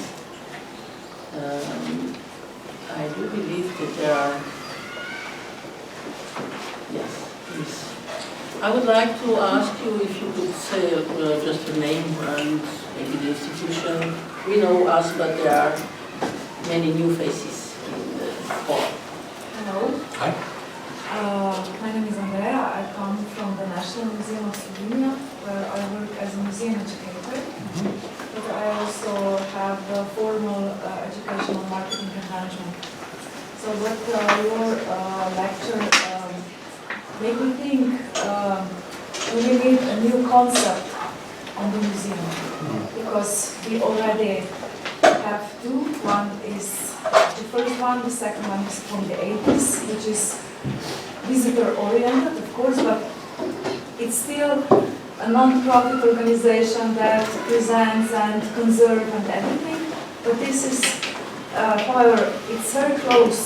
I do believe that there are, yes, please. I would like to ask you if you could say just your name and maybe the institution. We know us, but there are many new faces in the hall. Hello. Hi. My name is Andrea. I come from the National Museum of Slovenia, where I work as a museum educator. But I also have a formal educational marketing and management. So what your lecture made me think we need a new concept on the museum. Because we already have two. One is the first one, the second one is from the 80s, which is visitor-oriented, of course, but it's still a non-profit organization that presents and conserves and everything. But this is, however, it's very close.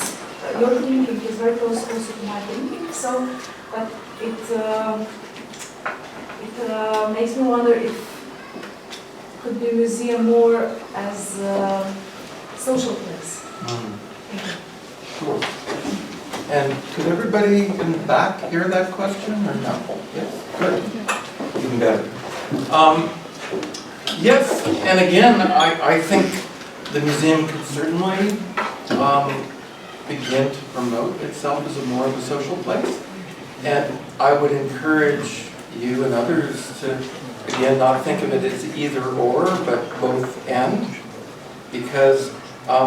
Your thinking is very close also to my thinking. So, but it makes me wonder if it could be a museum more as a social place. Sure. And could everybody in the back hear that question or no? Yes, good. Even better. Yes, and again, I think the museum could certainly begin to promote itself as a more of a social place. And I would encourage you and others to, again, not think of it as either or, but both and. Because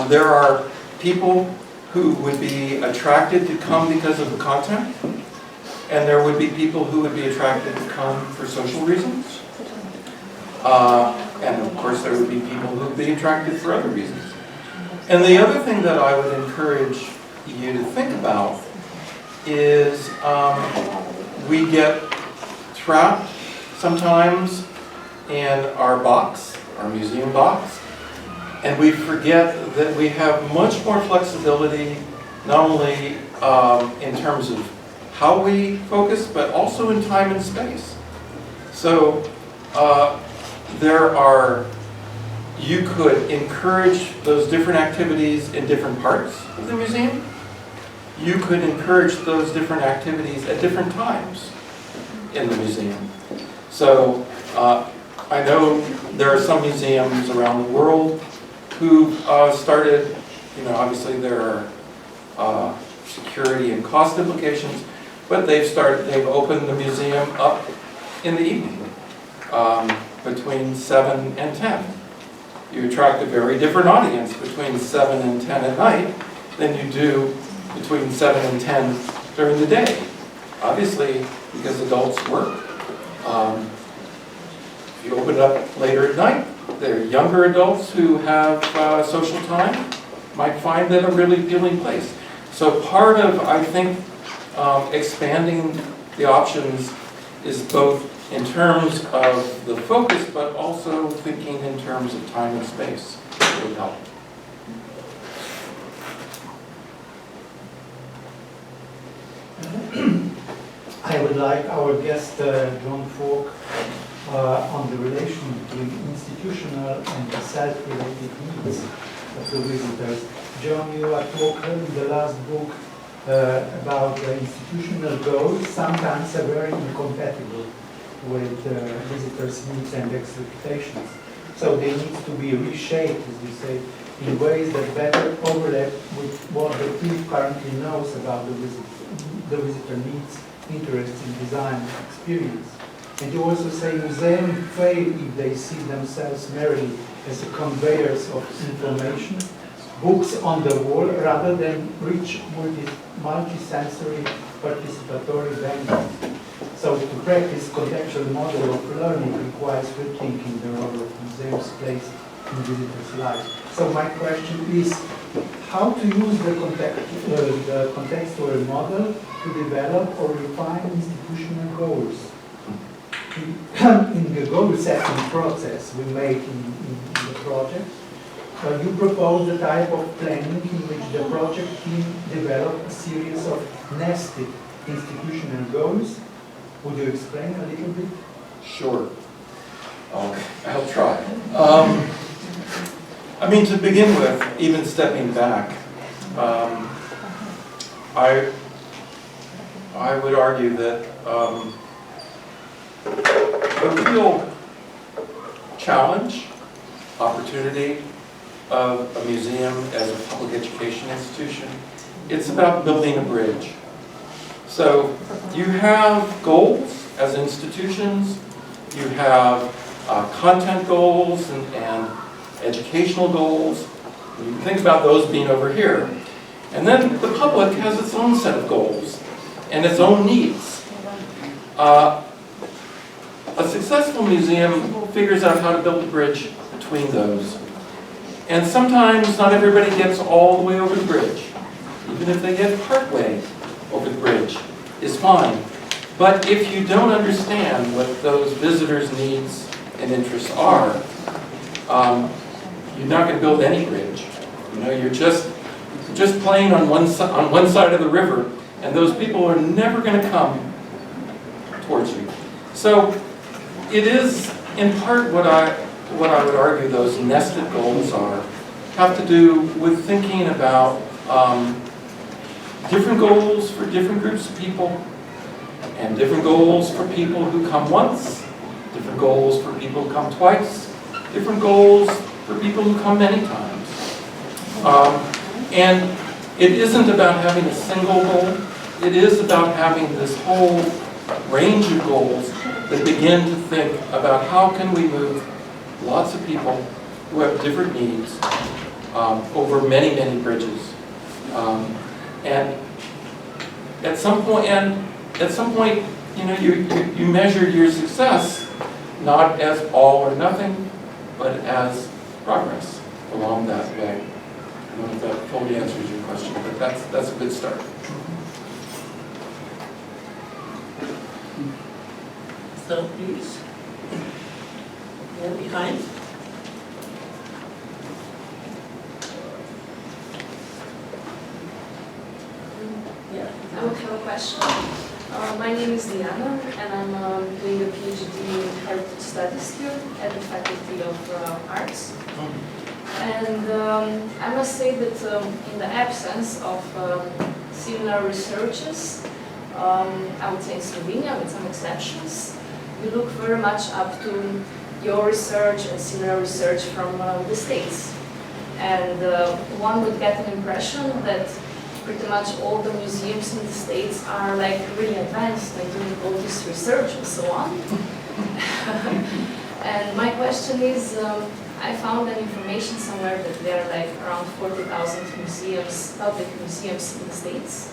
there are people who would be attracted to come because of the content, and there would be people who would be attracted to come for social reasons. And of course there would be people who would be attracted for other reasons. And the other thing that I would encourage you to think about is we get trapped sometimes in our box, our museum box, and we forget that we have much more flexibility, not only in terms of how we focus, but also in time and space. So you could encourage those different activities in different parts of the museum. You could encourage those different activities at different times in the museum. So I know there are some museums around the world who started, obviously there are security and cost implications, but they've opened the museum up in the evening between 7 and 10. You attract a very different audience between 7 and 10 at night than you do between 7 and 10 during the day. Obviously, because adults work. If you open it up later at night, there are younger adults who have social time might find that a really appealing place. So part of, I think, expanding the options is both in terms of the focus, but also thinking in terms of time and space. It would help. I would like our guest, John Falk, on the relation between institutional and the self-related needs of the visitors. John, you are talking in the last book about the institutional goals. Sometimes are very incompatible with visitors' needs and expectations. So they need to be reshaped, as you say, in ways that better overlap with what the field currently knows about the visitor needs, interests in design, experience. And you also say museums fail if they see themselves merely as a conveyors of information, books on the wall, rather than rich multi-sensory participatory venues. So to practice contextual model of learning requires rethinking the role of museums' place in visitors' lives. So my question is, how to use the contextual model to develop or refine institutional goals? In the goal setting process we made in the project, you proposed a type of planning in which the project team developed a series of nested institutional goals. Would you explain a little bit? Sure. I'll try. To begin with, even stepping back, I would argue that the real challenge, opportunity of a museum as a public education institution, it's about building a bridge. So you have goals as institutions, you have content goals and educational goals. You can think about those being over here. And then the public has its own set of goals and its own needs. A successful museum figures out how to build a bridge between those. And sometimes not everybody gets all the way over the bridge. Even if they get partway over the bridge, is fine. But if you don't understand what those visitors' needs and interests are, you're not going to build any bridge. You're just playing on one side of the river, and those people are never going to come towards you. So it is, in part, what I would argue those nested goals have to do with thinking about different goals for different groups of people, and different goals for people who come once, different goals for people who come twice, different goals for people who come many times. And it isn't about having a single goal, it is about having this whole range of goals that begin to think about how can we move lots of people who have different needs over many, many bridges. And at some point, you measure your success not as all or nothing, but as progress along that way. don't know if that fully answers your question, but that's a good start. So please. Yeah, behind. Yeah. I would have a question. My name is Diana, and I'm doing a PhD in Heritage Studies here at the Faculty of Arts. And I must say that in the absence of similar researches, I would say in Slovenia, with some exceptions, we look very much up to your research and similar research from the States. And one would get an impression that pretty much all the museums in the States are like really advanced and doing all this research and so on. And my question is, I found an information somewhere that there are like around 40,000 museums, public museums in the States.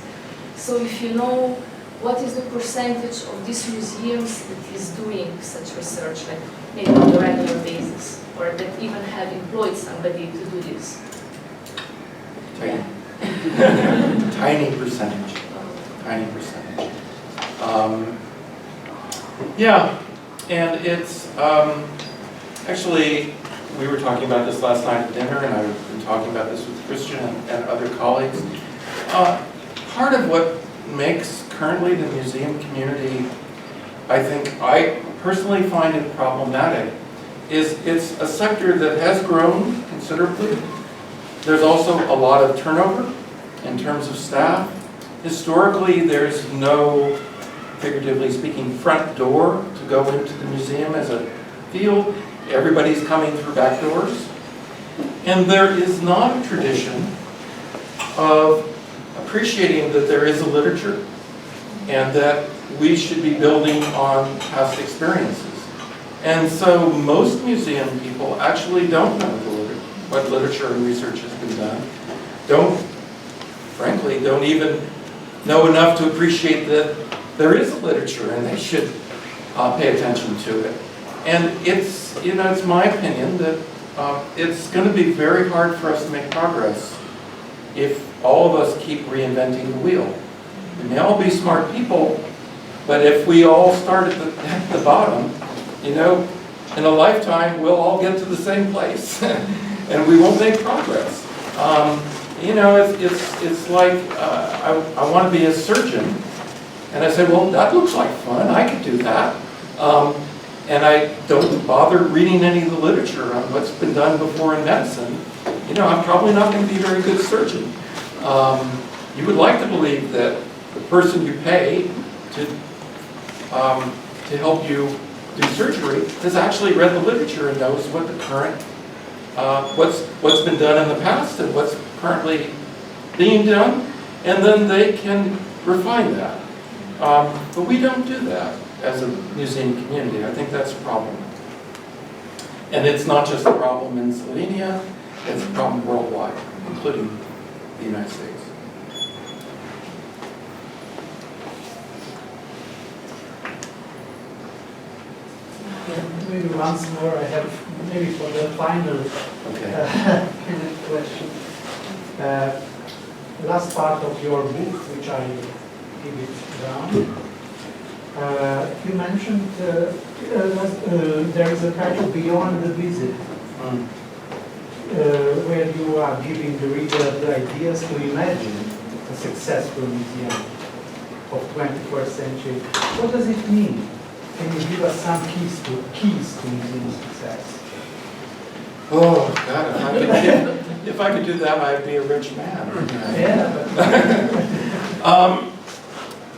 So if you know what is the percentage of these museums that is doing such research, like maybe on a regular basis, or that even have employed somebody to do this? Tiny. Tiny percentage. Tiny percentage. Yeah, and it's actually, we were talking about this last night at dinner, and I've been talking about this with Christian and other colleagues. Part of what makes currently the museum community, I personally find it problematic, is it's a sector that has grown considerably. There's also a lot of turnover in terms of staff. Historically, there's no, figuratively speaking, front door to go into the museum as a field. Everybody's coming through back doors. And there is not a tradition of appreciating that there is a literature and that we should be building on past experiences. And so most museum people actually don't know what literature and research has been done. Frankly, don't even know enough to appreciate that there is a literature and they should pay attention to it. And it's my opinion that it's going to be very hard for us to make progress if all of us keep reinventing the wheel. We may all be smart people, but if we all start at the bottom, in a lifetime we'll all get to the same place, and we won't make progress. It's like I want to be a surgeon, and I say, well, that looks like fun. I could do that. And I don't bother reading any of the literature on what's been done before in medicine. I'm probably not going to be a very good surgeon. You would like to believe that the person you pay to help you do surgery has actually read the literature and knows what the current, what's been done in the past and what's currently being done, and then they can refine that. But we don't do that as a museum community. I think that's a problem. And it's not just a problem in Slovenia, it's a problem worldwide, including the United States. Maybe once more, I have maybe for the final question. Last part of your book, which I give it down, you mentioned there is a title Beyond the Visit, where you are giving the reader the ideas to imagine a successful museum of 21st century. What does it mean? Can you give us some keys to museum success? Oh, God, if I could do that, I'd be a rich man. Yeah.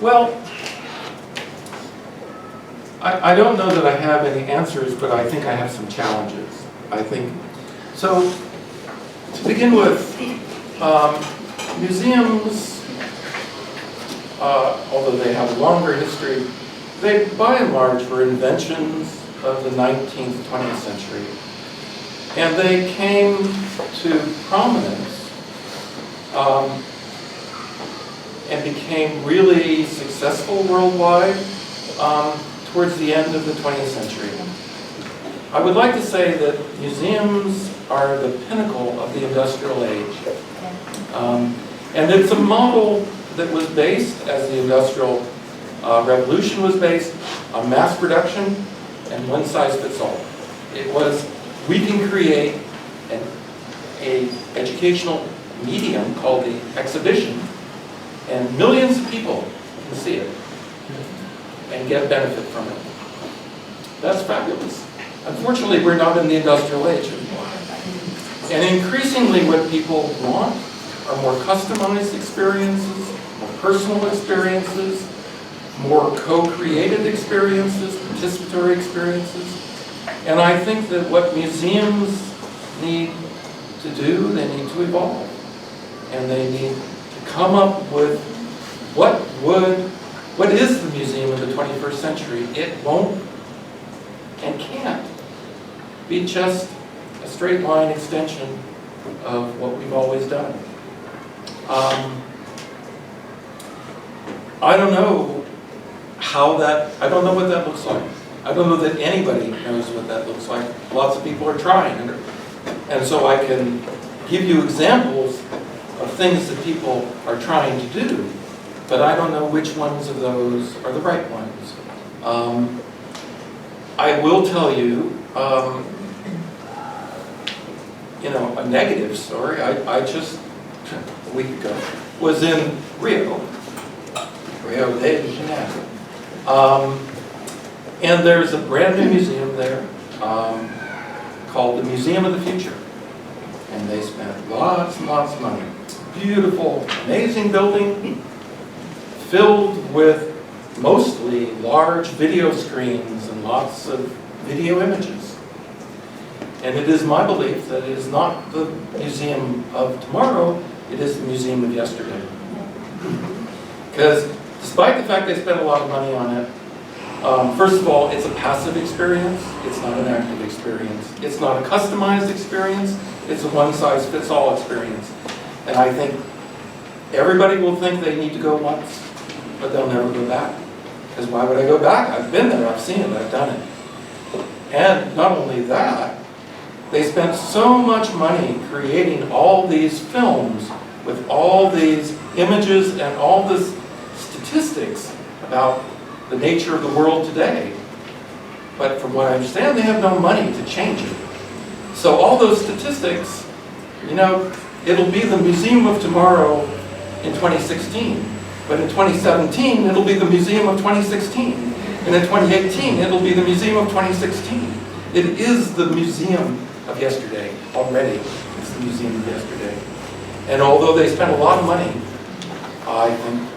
Well, I don't know that I have any answers, but I think I have some challenges. So, to begin with, museums, although they have a longer history, they, by and large, were inventions of the 19th, 20th century. And they came to prominence and became really successful worldwide towards the end of the 20th century. I would like to say that museums are the pinnacle of the industrial age. And it's a model that was based, as the Industrial Revolution was based, on mass production and one size fits all. It was, we can create an educational medium called the exhibition, and millions of people can see it and get benefit from it. That's fabulous. Unfortunately, we're not in the industrial age anymore. And increasingly what people want are more customized experiences, more personal experiences, more co-created experiences, participatory experiences. And I think that what museums need to do, they need to evolve. And they need to come up with what is the museum of the 21st century? It won't and can't be just a straight line extension of what we've always done. I don't know I don't know what that looks like. I don't know that anybody knows what that looks like. Lots of people are trying. And so I can give you examples of things that people are trying to do, but I don't know which ones of those are the right ones. I will tell you, a negative story. I just, a week ago, was in Rio de Janeiro. And there's a brand new museum there called the Museum of the Future. And they spent lots and lots of money. Beautiful, amazing building, filled with mostly large video screens and lots of video images. And it is my belief that it is not the museum of tomorrow, it is the museum of yesterday. Because despite the fact they spent a lot of money on it, first of all, it's a passive experience, it's not an active experience. It's not a customized experience, it's a one-size-fits-all experience. And I think everybody will think they need to go once, but they'll never go back. Because why would I go back? I've been there, I've seen it, I've done it. And not only that, they spent so much money creating all these films with all these images and all this statistics about the nature of the world today. But from what I understand, they have no money to change it. So all those statistics, it'll be the museum of tomorrow in 2016. But in 2017, it'll be the museum of 2016. And in 2018, it'll be the museum of 2016. It is the museum of yesterday already. It's the museum of yesterday. And although they spent a lot of money, I think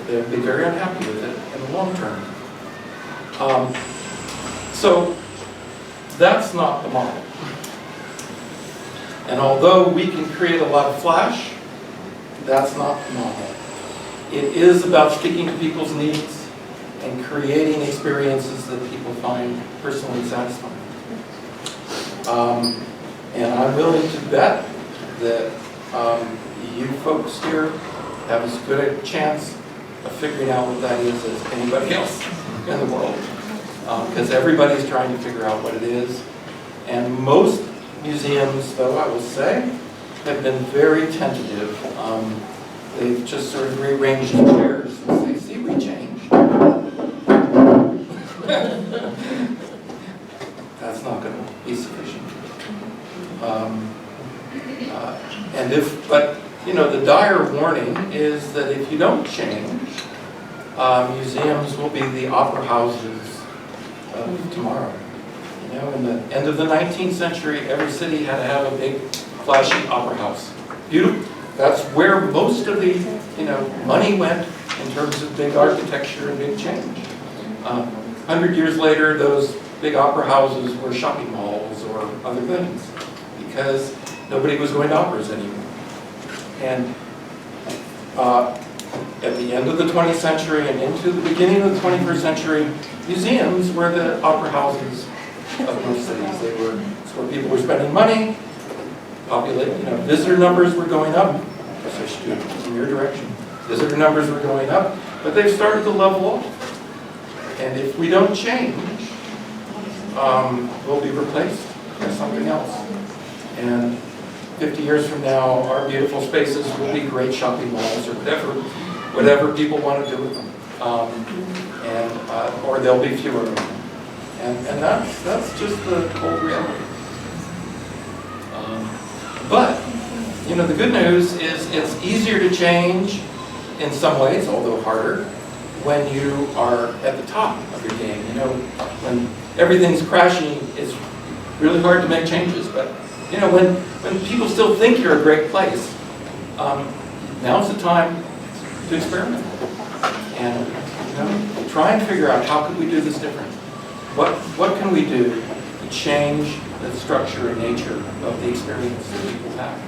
they'll be very unhappy with it in the long term. So that's not the model. And although we can create a lot of flash, that's not the model. It is about speaking to people's needs and creating experiences that people find personally satisfying. And I'm willing to bet that you folks here have as good a chance of figuring out what that is as anybody else in the world. Because everybody's trying to figure out what it is. And most museums, though, I will say, have been very tentative. They've just sort of rearranged the chairs and say, see, we changed. That's not going to be sufficient. The dire warning is that if you don't change, museums will be the opera houses of tomorrow. In the end of the 19th century, every city had to have a big, flashy opera house. Beautiful. That's where most of the, money went in terms of big architecture and big change. 100 years later, those big opera houses were shopping malls or other things because nobody was going to operas anymore. And at the end of the 20th century and into the beginning of the 21st century, museums were the opera houses of most cities. It's where people were spending money, visitor numbers were going up. I guess I should do it in your direction. Visitor numbers were going up, but they've started to level off. And if we don't change, will be replaced by something else. And 50 years from now, our beautiful spaces will be great shopping malls or whatever people want to do with them. Or there'll be fewer of them. And that's just the cold reality. But, you know, the good news is it's easier to change in some ways, although harder, when you are at the top of your game. You know, when everything's crashing, it's really hard to make changes. But, you know, when people still think you're a great place, now's the time to experiment. And, you know, try and figure out how could we do this different. What can we do to change the structure and nature of the experience that people have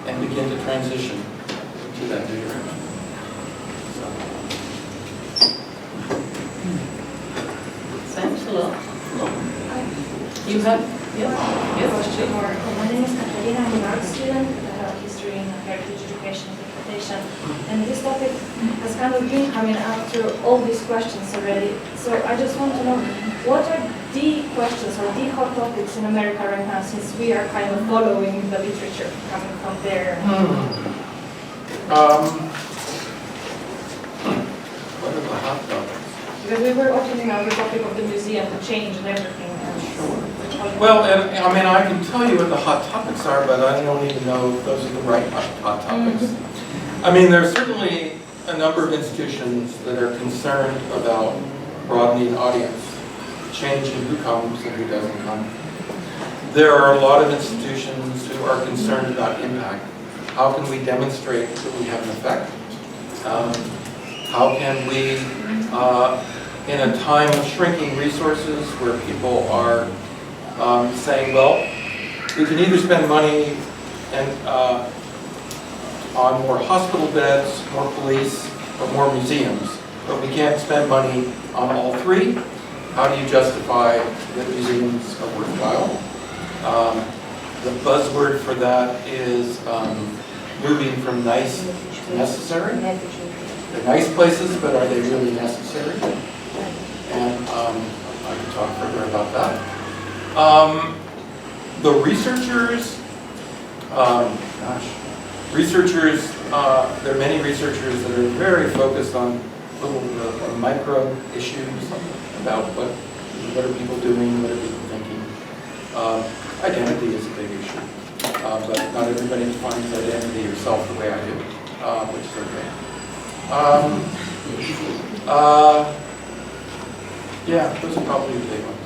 and begin to transition to that new direction. Thanks a lot. You have, yes, My name is Katarina, I'm an art student, history and heritage education interpretation. And this topic has kind of been coming up through all these questions already. So I just want to know, what are the questions or the hot topics in America right now, since we are kind of following the literature coming from there? What are the hot topics? Because we were opening up the topic of the museum, the change and everything. Well, and, I mean, I can tell you what the hot topics are, but I don't even know if those are the right hot topics. I mean, there's certainly a number of institutions that are concerned about broadening audience, changing who comes and who doesn't come. There are a lot of institutions who are concerned about impact. How can we demonstrate that we have an effect? How can we, in a time of shrinking resources where people are saying, well, we can either spend money and on more hospital beds, more police, or more museums, but we can't spend money on all three. How do you justify that museums are worthwhile? The buzzword for that is moving from nice to necessary. They're nice places, but are they really necessary? And I can talk further about that. The researchers, there are many researchers that are very focused on little micro issues about what are people doing, what are people thinking. Identity is a big issue, but not everybody defines identity yourself the way I do, which is okay. Yeah, those are probably the big ones.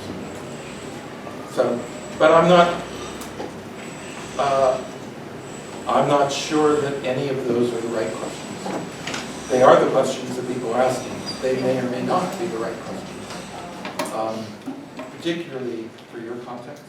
So, but I'm not sure that any of those are the right questions. They are the questions that people are asking. They may or may not be the right questions, particularly for your context.